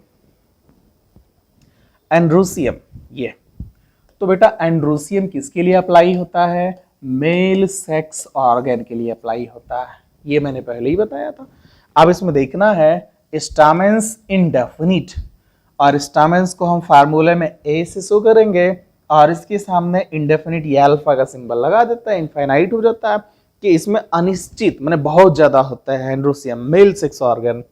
एंड्रोसियम, ये तो बेटा एंड्रोसियम किसके लिए अप्लाई होता है? मेल सेक्स ऑर्गन के लिए अप्लाई होता है। ये मैंने पहले ही बताया था। अब इसमें देखना है स्टामेंस इंडेफिनिट, और स्टामेंस को हम फार्मूले में ए से शो करेंगे, और इसके सामने इंडेफिनिट या अल्फा का सिंबल लगा देता है। इनफाइनाइट हो जाता है कि इसमें अनिश्चित माने बहुत ज्यादा होता है एंड्रोसियम, मेल सेक्स ऑर्गन।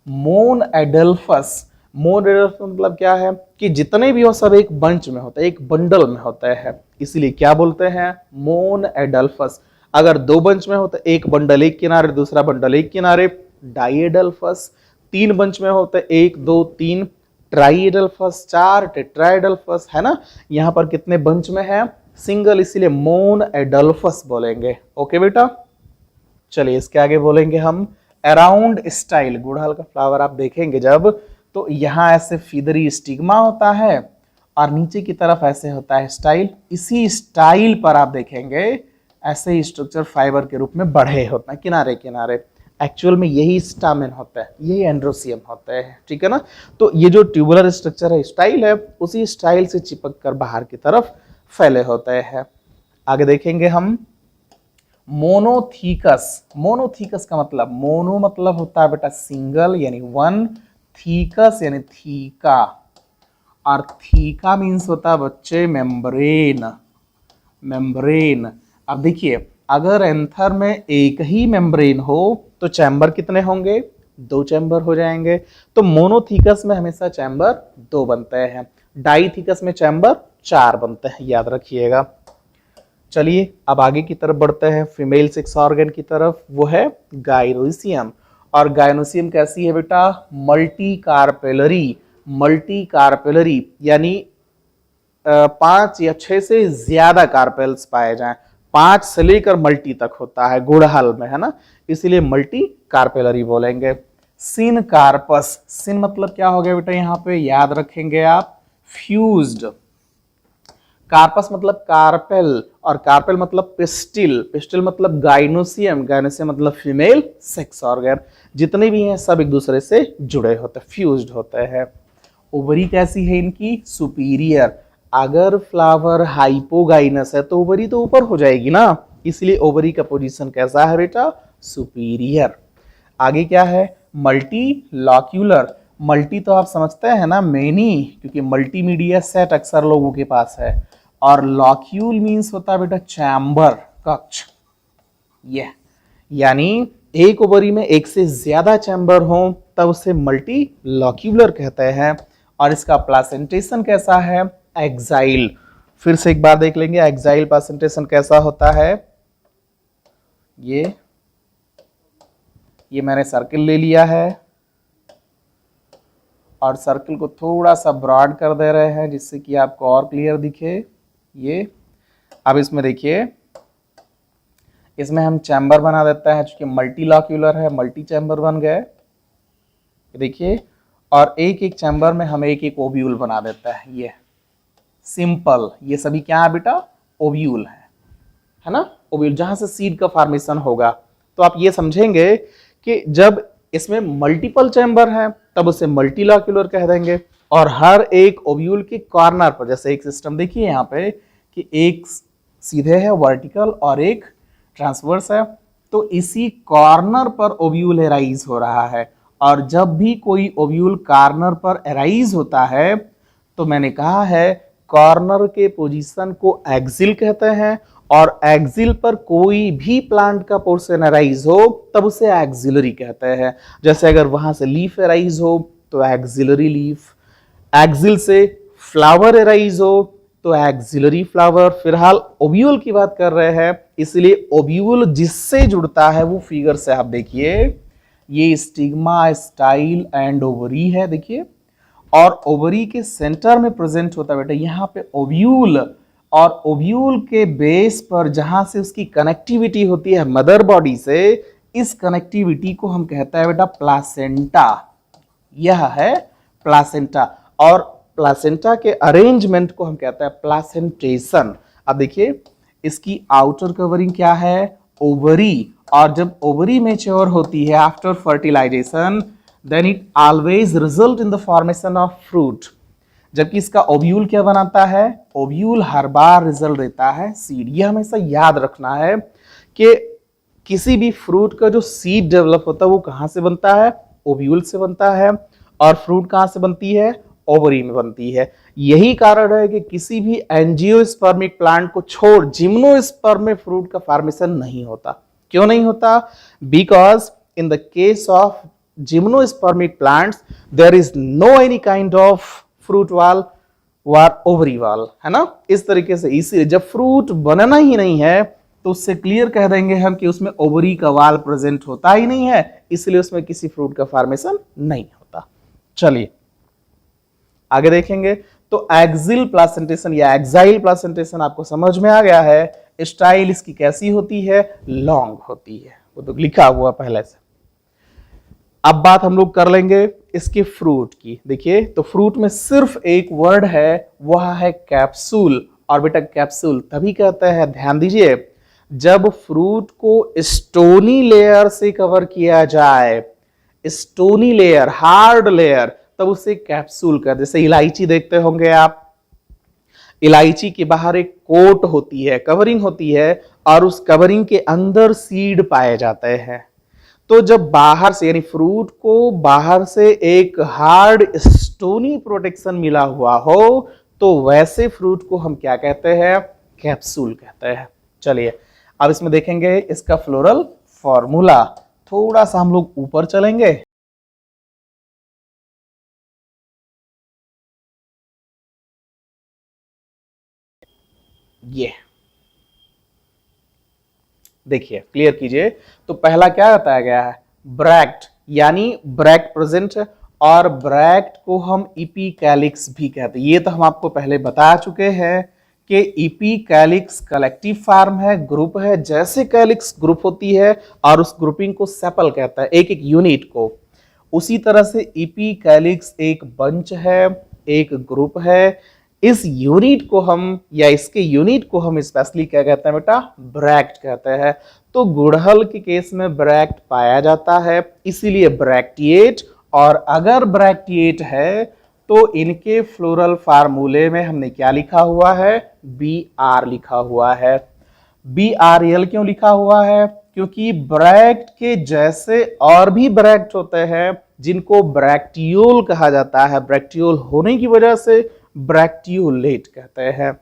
मोन एडल्फस, मोन एडल्फस मतलब क्या है? कि जितने भी हो सब एक बंच में होता है, एक बंडल में होता है, इसीलिए क्या बोलते हैं? मोन एडल्फस। अगर 2 बंच में होता है, एक बंडल एक किनारे, दूसरा बंडल एक किनारे, डाइएडल्फस। 3 बंच में होता है, 1 2 3, ट्राइएडल्फस। 4 टेट्राएडल्फस, है ना। यहां पर कितने बंच में है? सिंगल, इसीलिए मोन एडल्फस बोलेंगे। ओके बेटा। चलिए इसके आगे बोलेंगे हम अराउंड स्टाइल। गुड़हल का फ्लावर आप देखेंगे जब, तो यहां ऐसे फीदरी स्टिग्मा होता है, और नीचे की तरफ ऐसे होता है स्टाइल। इसी स्टाइल पर आप देखेंगे ऐसे ही स्ट्रक्चर फाइबर के रूप में बढ़े होते हैं किनारे किनारे। एक्चुअल में यही स्टामेन होता है, यही एंड्रोसियम होता है। ठीक है ना। तो ये जो ट्यूबुलर स्ट्रक्चर है, स्टाइल है, उसी स्टाइल से चिपक कर बाहर की तरफ फैले होते हैं। आगे देखेंगे हम मोनोथीकस। मोनोथीकस का मतलब, मोनो मतलब होता है बेटा सिंगल यानी 1, थीकस यानी थीका। और थीका मीन्स होता है बच्चे मेम्ब्रेन। मेम्ब्रेन। अब देखिए, अगर एंथर में एक ही मेम्ब्रेन हो तो चैम्बर कितने होंगे? 2 चैम्बर हो जाएंगे। तो मोनोथीकस में हमेशा चैम्बर 2 बनते हैं, डाईथीकस में चैम्बर 4 बनते हैं, याद रखिएगा। चलिए अब आगे की तरफ बढ़ते हैं, फीमेल सेक्स ऑर्गन की तरफ, वो है गायनोसियम। और गायनोसियम कैसी है बेटा? Multi carpellary. मल्टी कार्पेलरी यानी 5 या 6 से ज्यादा कार्पेल्स पाए जाएं, 5 से लेकर मल्टी तक होता है गुड़हल में, है ना, इसीलिए मल्टी कार्पेलरी बोलेंगे। सिन कार्पस, सिन मतलब क्या हो गया बेटा? यहां पे याद रखेंगे आप, फ्यूज्ड। कार्पस मतलब कार्पेल, और कार्पेल मतलब पिस्टिल, पिस्टिल मतलब गाइनोसियम, गाइनोसियम मतलब फीमेल सेक्स ऑर्गन। जितने भी हैं सब एक दूसरे से जुड़े होते हैं, फ्यूज्ड होते हैं। ओवरी कैसी है इनकी? सुपीरियर। अगर फ्लावर हाइपोगाइनस है तो ओवरी तो ऊपर हो जाएगी ना, इसलिए ओवरी का पोजीशन कैसा है बेटा? सुपीरियर। आगे क्या है? Multi locular. मल्टी तो आप समझते हैं ना, मेनी, क्योंकि मल्टीमीडिया सेट अक्सर लोगों के पास है। और लॉक्यूल मीन्स होता है बेटा चैम्बर, कक्ष। ये यानी एक ओवरी में एक से ज्यादा चैम्बर हो तब उसे मल्टी लॉक्यूलर कहते हैं। और इसका प्लासेंटेशन कैसा है? एक्साइल। फिर से एक बार देख लेंगे एक्साइल प्लासेंटेशन कैसा होता है। ये मैंने सर्किल ले लिया है और सर्किल को थोड़ा सा ब्रॉड कर दे रहे हैं जिससे कि आपको और क्लियर दिखे। ये अब इसमें देखिए, इसमें हम चैम्बर बना देते हैं, चूंकि मल्टी लॉक्यूलर है, मल्टी चैम्बर बन गए, देखिए। और एक एक चैम्बर में हम एक एक ओव्यूल बना देता है। ये सिंपल, ये सभी क्या है बेटा? ओव्यूल है ना, ओव्यूल, जहां से सीड का फॉर्मेशन होगा। तो आप ये समझेंगे कि जब इसमें मल्टीपल चैम्बर है तब उसे मल्टीलॉक्यूलर कह देंगे। और हर एक ओव्यूल के कॉर्नर पर, जैसे एक सिस्टम देखिए यहाँ पे कि एक सीधे है वर्टिकल और एक ट्रांसवर्स है, तो इसी कॉर्नर पर ओव्यूल एराइज हो रहा है। और जब भी कोई ओव्यूल कॉर्नर पर एराइज होता है तो मैंने कहा है कॉर्नर के पोजीशन को एक्सिल कहते हैं। और एक्सिल पर कोई भी प्लांट का पोर्शन एराइज हो तब उसे एक्सिलरी कहते हैं। जैसे अगर वहां से लीफ एराइज हो तो एक्सिलरी लीफ, एक्सिल से फ्लावर एराइज हो तो एक्सिलरी फ्लावर। फिलहाल ओव्यूल की बात कर रहे हैं, इसलिए ओव्यूल जिससे जुड़ता है वो फिगर से आप देखिए, ये स्टिग्मा, स्टाइल एंड ओवरी है, देखिए। और ओवरी के सेंटर में प्रेजेंट होता है बेटा यहाँ पे ओव्यूल। और ओव्यूल के बेस पर जहां से उसकी कनेक्टिविटी होती है मदर बॉडी से, इस कनेक्टिविटी को हम कहते हैं बेटा प्लासेंटा। यह है प्लासेंटा। और प्लासेंटा के अरेंजमेंट को हम कहते हैं प्लासेंटेशन। अब देखिए, इसकी आउटर कवरिंग क्या है? ओवरी। और जब ओवरी मैच्योर होती है after fertilisation, then it always result in the formation of fruit. जबकि इसका ओव्यूल क्या बनाता है? ओव्यूल हर बार रिजल्ट देता है सीड। ये हमेशा याद रखना है कि किसी भी फ्रूट का जो सीड डेवलप होता है वो कहां से बनता है? ओव्यूल से बनता है। और फ्रूट कहां से बनती है? ओवरी में बनती है। यही कारण है कि किसी भी एंजियोस्पर्मिक प्लांट को छोड़ जिम्नोस्पर्म में फ्रूट का फॉर्मेशन नहीं होता। क्यों नहीं होता? Because in the case of gymnospermic plants there is no any kind of fruit wall और ओवरी वाल, है ना, इस तरीके से। इसीलिए जब फ्रूट बनना ही नहीं है तो उससे क्लियर कह देंगे हम कि उसमें ओवरी का वाल प्रेजेंट होता ही नहीं है, इसलिए उसमें किसी फ्रूट का फॉर्मेशन नहीं होता। चलिए आगे देखेंगे। तो एक्सिल प्लासेंटेशन या एक्साइल प्लासेंटेशन आपको समझ में आ गया है। स्टाइल इसकी कैसी होती है? लॉन्ग होती है, वो तो लिखा हुआ पहले से। अब बात हम लोग कर लेंगे इसके फ्रूट की। देखिए, तो फ्रूट में सिर्फ एक वर्ड है, वह है कैप्सूल। और बेटा कैप्सूल तभी कहते हैं, ध्यान दीजिए, जब फ्रूट को स्टोनी लेयर से कवर किया जाए, स्टोनी लेयर, हार्ड लेयर, तब उसे कैप्सूल कहते हैं। जैसे इलायची देखते होंगे आप, इलायची के बाहर एक कोट होती है, कवरिंग होती है, और उस कवरिंग के अंदर सीड पाए जाते हैं। तो जब बाहर से यानी फ्रूट को बाहर से एक हार्ड स्टोनी प्रोटेक्शन मिला हुआ हो तो वैसे फ्रूट को हम क्या कहते हैं? कैप्सूल कहते हैं। चलिए अब इसमें देखेंगे इसका फ्लोरल फॉर्मूला। थोड़ा सा हम लोग ऊपर चलेंगे। ये देखिए, क्लियर कीजिए। तो पहला क्या बताया गया है? ब्रैक्ट, यानी ब्रैक्ट प्रेजेंट है और ब्रैक्ट को हम इपीकैलिक्स भी कहते हैं। ये तो हम आपको पहले बता चुके हैं कि इपीकैलिक्स कलेक्टिव फॉर्म है, ग्रुप है। जैसे कैलिक्स ग्रुप होती है और उस ग्रुपिंग को सेपल कहता है, एक एक यूनिट को, उसी तरह से इपीकैलिक्स एक बंच है, एक ग्रुप है। इस यूनिट को हम या इसके यूनिट को हम स्पेशली क्या कहते हैं बेटा? ब्रैक्ट कहते हैं। तो गुड़हल के केस में ब्रैक्ट पाया जाता है, इसीलिए ब्रैक्टिएट। और अगर ब्रैक्टिएट है तो इनके फ्लोरल फार्मूले में हमने क्या लिखा हुआ है? BR लिखा हुआ है। BRL क्यों लिखा हुआ है? क्योंकि ब्रैक्ट के जैसे और भी ब्रैक्ट होते हैं जिनको ब्रैक्टियोल कहा जाता है। ब्रैक्टियोल होने की वजह से ब्रैक्टियोलेट कहते हैं।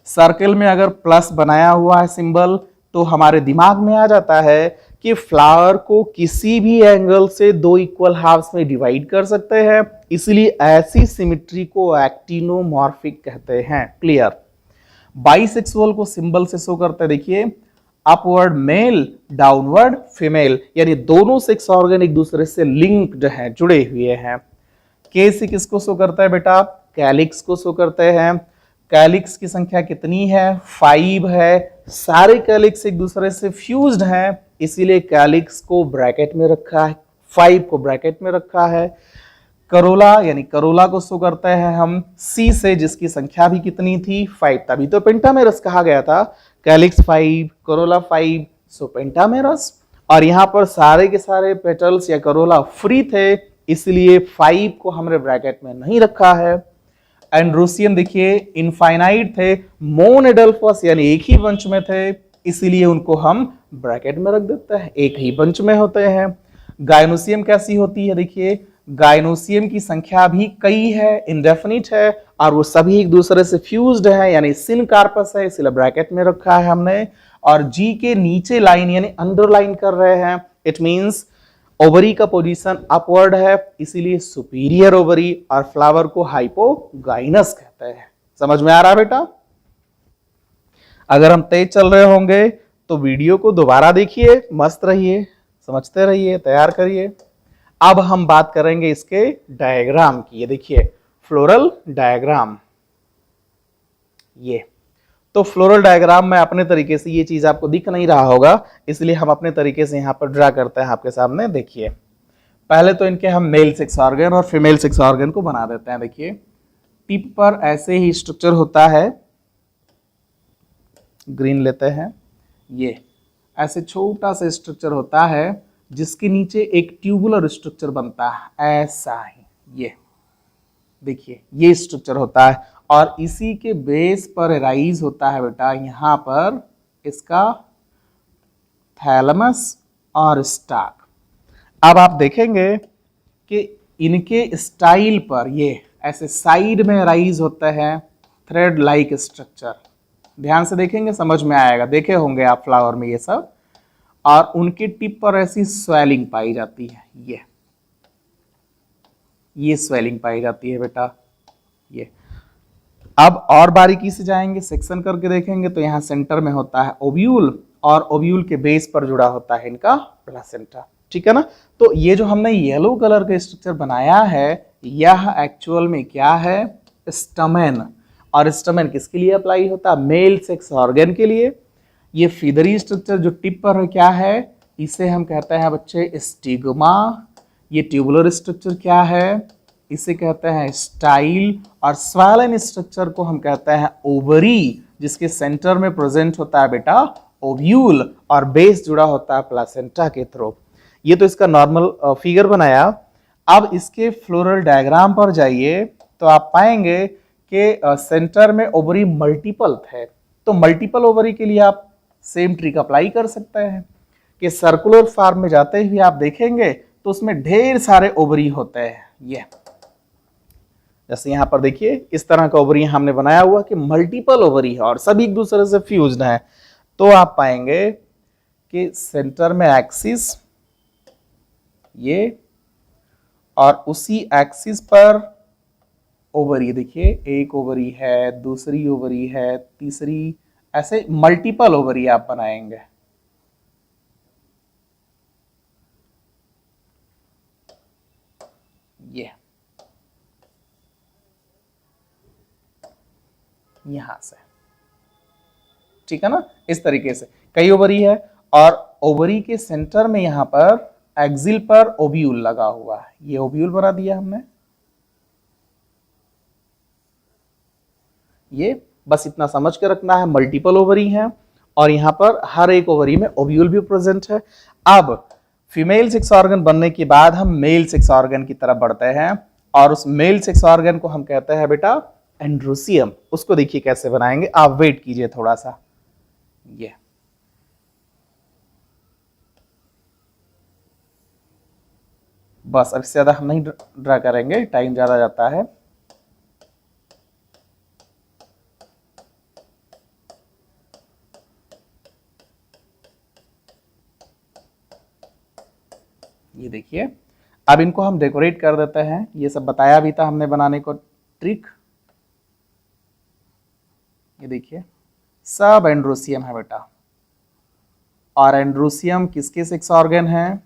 सर्कल में अगर प्लस बनाया हुआ है सिंबल तो हमारे दिमाग में आ जाता है कि फ्लावर को किसी भी एंगल से दो इक्वल हाफ्स में डिवाइड कर सकते हैं, इसलिए ऐसी सिमिट्री को एक्टिनोमॉर्फिक कहते हैं। क्लियर? बाइसेक्सुअल को सिंबल से शो करते हैं, देखिए, अपवर्ड मेल, डाउनवर्ड फीमेल, यानी दोनों सेक्स ऑर्गन एक दूसरे से लिंक्ड हैं, जुड़े हुए हैं। के किसको शो करता है बेटा? कैलिक्स को शो करते हैं। कैलिक्स की संख्या कितनी है? 5 है। सारे कैलिक्स एक दूसरे से फ्यूज्ड हैं, इसीलिए कैलिक्स को ब्रैकेट में रखा है, 5 को ब्रैकेट में रखा है। करोला यानी करोला को शो करते हैं हम सी से, जिसकी संख्या भी कितनी थी? 5, तभी तो पेंटामेरस कहा गया था। कैलिक्स 5, करोला 5, सो पेंटामेरस। और यहां पर सारे के सारे पेटल्स या करोला फ्री थे, इसलिए 5 को हमने ब्रैकेट में नहीं रखा है। एंड्रोसियम देखिए इनफाइनाइट थे, मोनोडेल्फस यानी एक ही बंच में थे, इसीलिए उनको हम ब्रैकेट में रख देते हैं, एक ही बंच में होते हैं। गायनोसियम कैसी होती है? देखिए, गायनोसियम की संख्या भी कई है, इंडेफिनिट है, और वो सभी एक दूसरे से फ्यूज्ड है, यानी सिन कार्पस है, इसलिए ब्रैकेट में रखा है हमने। और जी के नीचे लाइन यानी अंडरलाइन कर रहे हैं, इट मींस ओवरी का पोजीशन अपवर्ड है, इसीलिए सुपीरियर ओवरी, और फ्लावर को हाइपोगाइनस कहते हैं। समझ में आ रहा है बेटा? अगर हम तेज चल रहे होंगे तो वीडियो को दोबारा देखिए, मस्त रहिए, समझते रहिए, तैयार करिए। अब हम बात करेंगे इसके डायग्राम की। ये देखिए फ्लोरल डायग्राम, ये तो फ्लोरल डायग्राम में अपने तरीके से, ये चीज आपको दिख नहीं रहा होगा इसलिए हम अपने तरीके से यहां पर ड्रा करते हैं आपके सामने। देखिए, पहले तो इनके हम मेल सेक्स ऑर्गन और फीमेल सेक्स ऑर्गन को बना देते हैं। देखिए, टिप पर ऐसे ही स्ट्रक्चर होता है, ग्रीन लेते हैं, ये ऐसे छोटा सा स्ट्रक्चर होता है जिसके नीचे एक ट्यूबुलर स्ट्रक्चर बनता है, ऐसा ही। ये देखिए, ये स्ट्रक्चर होता है और इसी के बेस पर राइज होता है बेटा यहां पर इसका थैलमस और स्टाक। अब आप देखेंगे कि इनके स्टाइल पर ये ऐसे साइड में राइज होते हैं थ्रेड लाइक स्ट्रक्चर। ध्यान से देखेंगे समझ में आएगा, देखे होंगे आप फ्लावर में ये सब। और उनके टिप पर ऐसी स्वेलिंग पाई जाती है, ये स्वेलिंग पाई जाती है बेटा। ये अब और बारीकी से जाएंगे, सेक्शन करके देखेंगे तो यहाँ सेंटर में होता है ओव्यूल और ओव्यूल के बेस पर जुड़ा होता है इनका प्लासेंटा। ठीक है ना? तो ये जो हमने येलो कलर का स्ट्रक्चर बनाया है यह एक्चुअल में क्या है? स्टमेन। और स्टमेन किसके लिए अप्लाई होता है? मेल सेक्स ऑर्गन के लिए। ये फीदरी स्ट्रक्चर जो टिप पर है क्या है? इसे हम कहते हैं बच्चे स्टिग्मा। ये ट्यूबुलर स्ट्रक्चर क्या है? इसे कहते हैं स्टाइल। और स्वैलन स्ट्रक्चर को हम कहते हैं ओवरी, जिसके सेंटर में प्रेजेंट होता है बेटा ओव्यूल और बेस जुड़ा होता है प्लासेंटा के थ्रू। ये तो इसका नॉर्मल फिगर बनाया। अब इसके फ्लोरल डायग्राम पर जाइए तो आप पाएंगे कि सेंटर में ओवरी मल्टीपल थे। तो मल्टीपल ओवरी के लिए आप सेम ट्रिक अप्लाई कर सकते हैं कि सर्कुलर फॉर्म में जाते हुए आप देखेंगे तो उसमें ढेर सारे ओवरी होते हैं। ये जैसे यहां पर देखिए इस तरह का ओवरी हमने बनाया हुआ कि मल्टीपल ओवरी है और सभी एक दूसरे से फ्यूज्ड हैं। तो आप पाएंगे कि सेंटर में एक्सिस ये, और उसी एक्सिस पर ओवरी, देखिए एक ओवरी है, दूसरी ओवरी है, तीसरी, ऐसे मल्टीपल ओवरी आप बनाएंगे। ये यहां से, ठीक है ना, इस तरीके से कई ओवरी है और ओवरी के सेंटर में यहां पर एक्सिल पर ओव्यूल लगा हुआ है। ये ओव्यूल बना दिया हमने। ये बस इतना समझ के रखना है, मल्टीपल ओवरी हैं और यहां पर हर एक ओवरी में ओव्यूल भी प्रेजेंट है। अब फीमेल सेक्स ऑर्गन बनने के बाद हम मेल सेक्स ऑर्गन की तरफ बढ़ते हैं और उस मेल सेक्स ऑर्गन को हम कहते हैं बेटा एंड्रोसियम। उसको देखिए कैसे बनाएंगे, आप वेट कीजिए थोड़ा सा। ये बस अब इससे ज्यादा हम नहीं ड्रा करेंगे, टाइम ज्यादा जाता है। ये देखिए अब इनको हम डेकोरेट कर देते हैं। ये सब बताया भी था हमने बनाने को ट्रिक। ये देखिए सब एंड्रोसियम है बेटा, और एंड्रोसियम किसके सेक्स ऑर्गन है?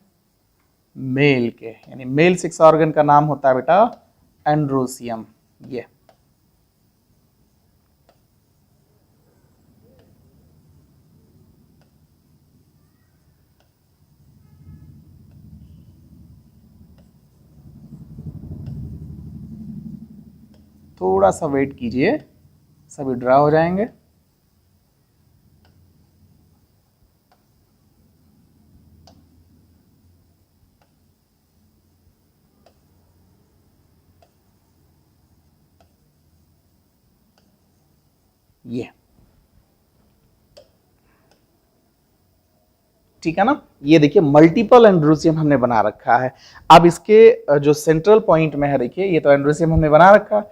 मेल के, यानी मेल सेक्स ऑर्गन का नाम होता है बेटा एंड्रोसियम। ये थोड़ा सा वेट कीजिए, सभी ड्रा हो जाएंगे। ये ठीक है ना, ये देखिए मल्टीपल एंड्रोसियम हमने बना रखा है। अब इसके जो सेंट्रल पॉइंट में है, देखिए ये तो एंड्रोसियम हमने बना रखा।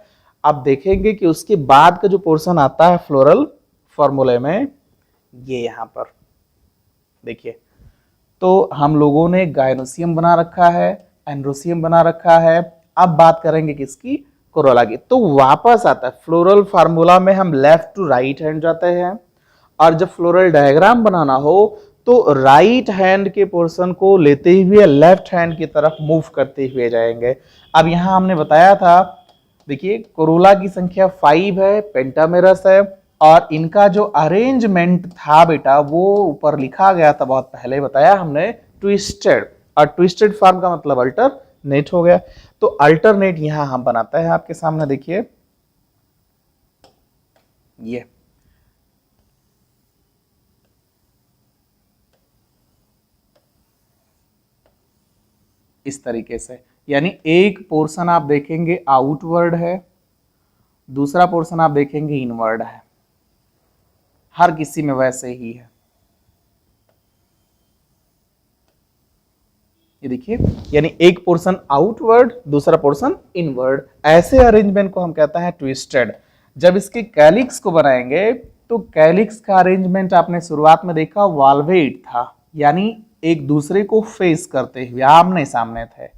आप देखेंगे कि उसके बाद का जो पोर्शन आता है फ्लोरल फॉर्मूले में, ये यहां पर देखिए, तो हम लोगों ने गायनोसियम बना रखा है, एंड्रोसियम बना रखा है। अब बात करेंगे किसकी? कोरोला की। तो वापस आता है फ्लोरल फार्मूला में, हम लेफ्ट टू राइट हैंड जाते हैं और जब फ्लोरल डायग्राम बनाना हो तो राइट हैंड के पोर्शन को लेते हुए लेफ्ट हैंड की तरफ मूव करते हुए जाएंगे। अब यहां हमने बताया था, देखिए कोरोला की संख्या 5 है, पेंटामेरस है, और इनका जो अरेंजमेंट था बेटा वो ऊपर लिखा गया था, बहुत पहले बताया हमने, ट्विस्टेड। और ट्विस्टेड फॉर्म का मतलब अल्टरनेट हो गया। तो अल्टरनेट यहां हम बनाते हैं आपके सामने, देखिए ये इस तरीके से, यानी एक पोर्शन आप देखेंगे आउटवर्ड है, दूसरा पोर्शन आप देखेंगे इनवर्ड है, हर किसी में वैसे ही है। ये देखिए, यानी एक पोर्शन आउटवर्ड, दूसरा पोर्शन इनवर्ड, ऐसे अरेंजमेंट को हम कहते हैं ट्विस्टेड। जब इसके कैलिक्स को बनाएंगे तो कैलिक्स का अरेंजमेंट आपने शुरुआत में देखा वॉल्वेट था, यानी एक दूसरे को फेस करते हुए आमने सामने थे।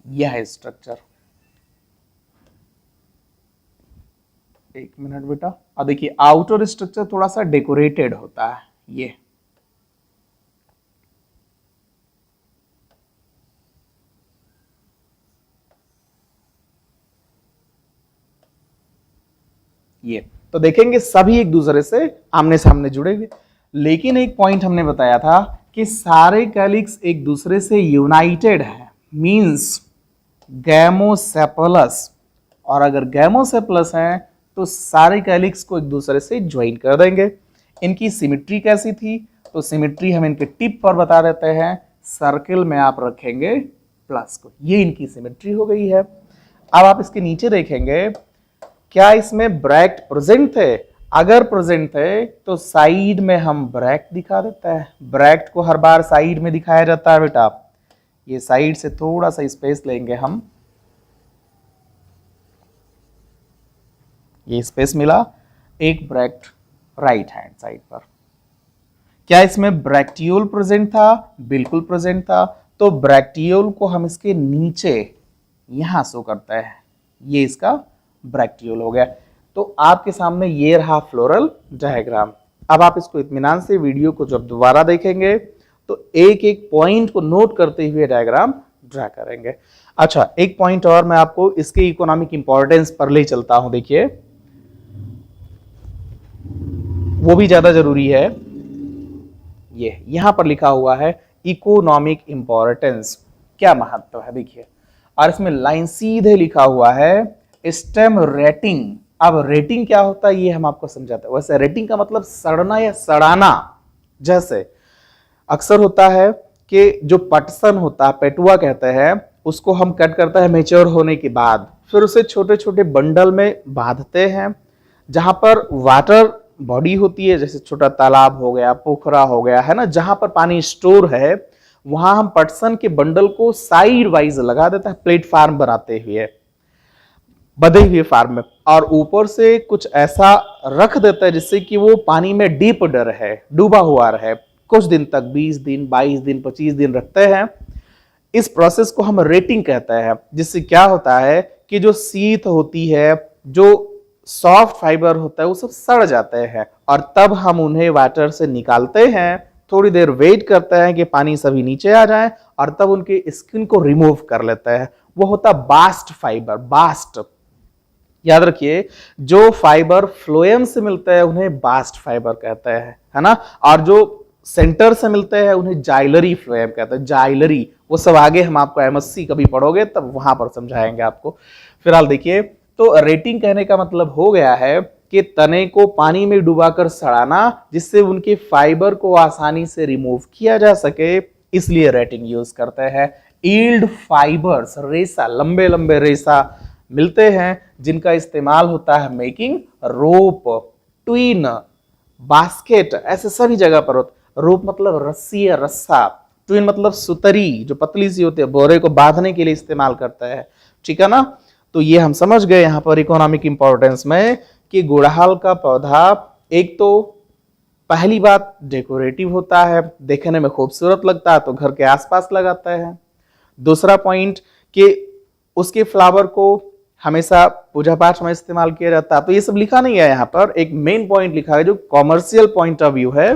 यह है स्ट्रक्चर। एक मिनट बेटा, अब देखिए आउटर स्ट्रक्चर थोड़ा सा डेकोरेटेड होता है। ये तो देखेंगे सभी एक दूसरे से आमने सामने जुड़े हुए, लेकिन एक पॉइंट हमने बताया था कि सारे कैलिक्स एक दूसरे से यूनाइटेड है, मींस गैमोसेपलस। और अगर गैमोसेपलस है तो सारे कैलिक्स को एक दूसरे से ज्वाइन कर देंगे। इनकी सिमेट्री कैसी थी? तो सिमेट्री हम इनके टिप पर बता देते हैं, सर्किल में आप रखेंगे प्लस को, ये इनकी सिमेट्री हो गई है। अब आप इसके नीचे देखेंगे, क्या इसमें ब्रैकेट प्रेजेंट थे? अगर प्रेजेंट है तो साइड में हम ब्रैकेट दिखा देता है। ब्रैकेट को हर बार साइड में दिखाया जाता है बेटा। ये साइड से थोड़ा सा स्पेस लेंगे हम, ये स्पेस मिला, एक ब्रैकेट राइट हैंड साइड पर। क्या इसमें ब्रैक्टियोल प्रेजेंट था? बिल्कुल प्रेजेंट था। तो ब्रैक्टियोल को हम इसके नीचे यहां शो करता है, ये इसका ब्रैक्टियोल हो गया। तो आपके सामने ये रहा फ्लोरल डायग्राम। अब आप इसको इत्मीनान से वीडियो को जब दोबारा देखेंगे तो एक एक पॉइंट को नोट करते हुए डायग्राम ड्रा करेंगे। अच्छा, एक पॉइंट और मैं आपको इसके इकोनॉमिक इंपॉर्टेंस पर ले चलता हूं। देखिए, वो भी ज्यादा जरूरी है। ये यहां पर लिखा हुआ है इकोनॉमिक इंपॉर्टेंस, क्या महत्व है देखिए। और इसमें लाइन सीधे लिखा हुआ है स्टेम रेटिंग। अब रेटिंग क्या होता है ये हम आपको समझाते हैं। वैसे रेटिंग का मतलब सड़ना या सड़ाना। जैसे अक्सर होता है कि जो पटसन होता है, पेटुआ कहते हैं, उसको हम कट करते हैं मैच्योर होने के बाद, फिर उसे छोटे छोटे बंडल में बांधते हैं। जहां पर वाटर बॉडी होती है, जैसे छोटा तालाब हो गया, पोखरा हो गया, है ना, जहां पर पानी स्टोर है, वहां हम पटसन के बंडल को साइड वाइज लगा देते हैं, प्लेटफार्म बनाते हुए, बधे हुए फार्म में, और ऊपर से कुछ ऐसा रख देता है जिससे कि वो पानी में डीप रहे, डूबा हुआ रहे कुछ दिन तक, 20 दिन, 22 दिन, 25 दिन रखते हैं। इस प्रोसेस को हम रेटिंग कहते हैं। जिससे क्या होता है कि जो सीथ होती है, जो सॉफ्ट फाइबर होता है, वो सब सड़ जाते हैं, और तब हम उन्हें वाटर से निकालते हैं। थोड़ी देर वेट करते हैं कि पानी सभी नीचे आ जाए, और तब उनके स्किन को रिमूव कर लेते हैं। वो होता बास्ट फाइबर। बास्ट याद रखिए, जो फाइबर फ्लोएम से मिलते हैं उन्हें बास्ट फाइबर कहते हैं, है ना। और जो सेंटर से मिलते हैं उन्हें जाइलरी फ्लोएम कहते हैं। जाइलरी वो सब आगे हम आपको एमएससी कभी पढ़ोगे तब वहां पर समझाएंगे आपको। फिलहाल देखिए, तो रेटिंग कहने का मतलब हो गया है कि तने को पानी में डुबाकर सड़ाना, जिससे उनके फाइबर को आसानी से रिमूव किया जा सके, इसलिए रेटिंग यूज करते हैं। ईल्ड फाइबर्स, रेसा, लंबे लंबे रेसा मिलते हैं, जिनका इस्तेमाल होता है मेकिंग रोप, ट्विन, बास्केट, ऐसे सभी जगह पर होता। रोप मतलब रस्सी या रस्सा, ट्विन मतलब सुतरी जो पतली सी होती है, बोरे को बांधने के लिए इस्तेमाल करता है, ठीक है ना। तो ये हम समझ गए यहां पर इकोनॉमिक इंपॉर्टेंस में कि गुड़हल का पौधा एक तो पहली बात डेकोरेटिव होता है, देखने में खूबसूरत लगता है तो घर के आसपास लगाते हैं। दूसरा पॉइंट कि उसके फ्लावर को हमेशा पूजा पाठ में इस्तेमाल किया जाता है। तो ये सब लिखा नहीं है यहाँ पर, एक मेन पॉइंट लिखा है जो कॉमर्शियल पॉइंट ऑफ व्यू है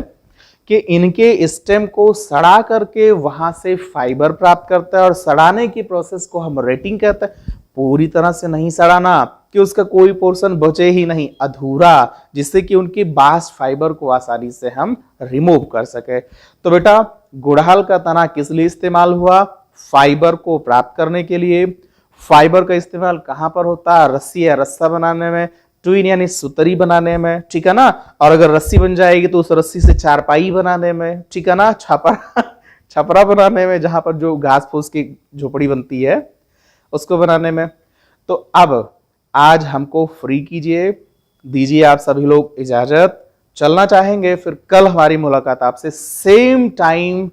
कि इनके स्टेम को सड़ा करके वहां से फाइबर प्राप्त करता है, और सड़ाने की प्रोसेस को हम रेटिंग कहते हैं। पूरी तरह से नहीं सड़ाना कि उसका कोई पोर्शन बचे ही नहीं, अधूरा, जिससे कि उनकी बास्ट फाइबर को आसानी से हम रिमूव कर सके। तो बेटा, गुड़हल का तना किस लिए इस्तेमाल हुआ? फाइबर को प्राप्त करने के लिए। फाइबर का इस्तेमाल कहां पर होता है? रस्सी या रस्सा बनाने में, ट्विन यानी सुतरी बनाने में, ठीक है ना। और अगर रस्सी बन जाएगी तो उस रस्सी से चारपाई बनाने में, ठीक है ना, छपरा छपरा बनाने में, जहां पर जो घास फूस की झोपड़ी बनती है उसको बनाने में। तो अब आज हमको फ्री कीजिए, दीजिए आप सभी लोग इजाजत। चलना चाहेंगे फिर कल हमारी मुलाकात आपसे सेम टाइम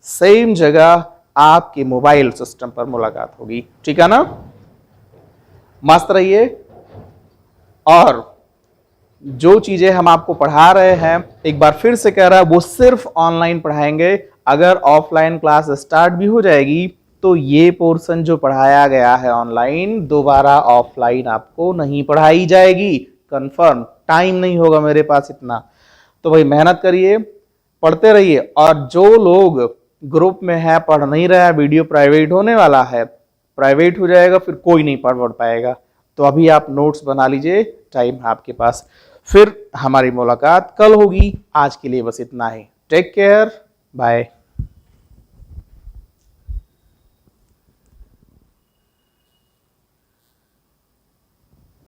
सेम जगह आपके मोबाइल सिस्टम पर मुलाकात होगी, ठीक है ना। मस्त रहिए। और जो चीजें हम आपको पढ़ा रहे हैं, एक बार फिर से कह रहा है, वो सिर्फ ऑनलाइन पढ़ाएंगे। अगर ऑफलाइन क्लास स्टार्ट भी हो जाएगी तो ये पोर्शन जो पढ़ाया गया है ऑनलाइन, दोबारा ऑफलाइन आपको नहीं पढ़ाई जाएगी, कंफर्म। टाइम नहीं होगा मेरे पास इतना। तो भाई मेहनत करिए, पढ़ते रहिए। और जो लोग ग्रुप में है, पढ़ नहीं रहा है, वीडियो प्राइवेट होने वाला है, प्राइवेट हो जाएगा, फिर कोई नहीं पढ़ पाएगा। तो अभी आप नोट्स बना लीजिए, टाइम है आपके पास। फिर हमारी मुलाकात कल होगी। आज के लिए बस इतना ही। Take care, bye.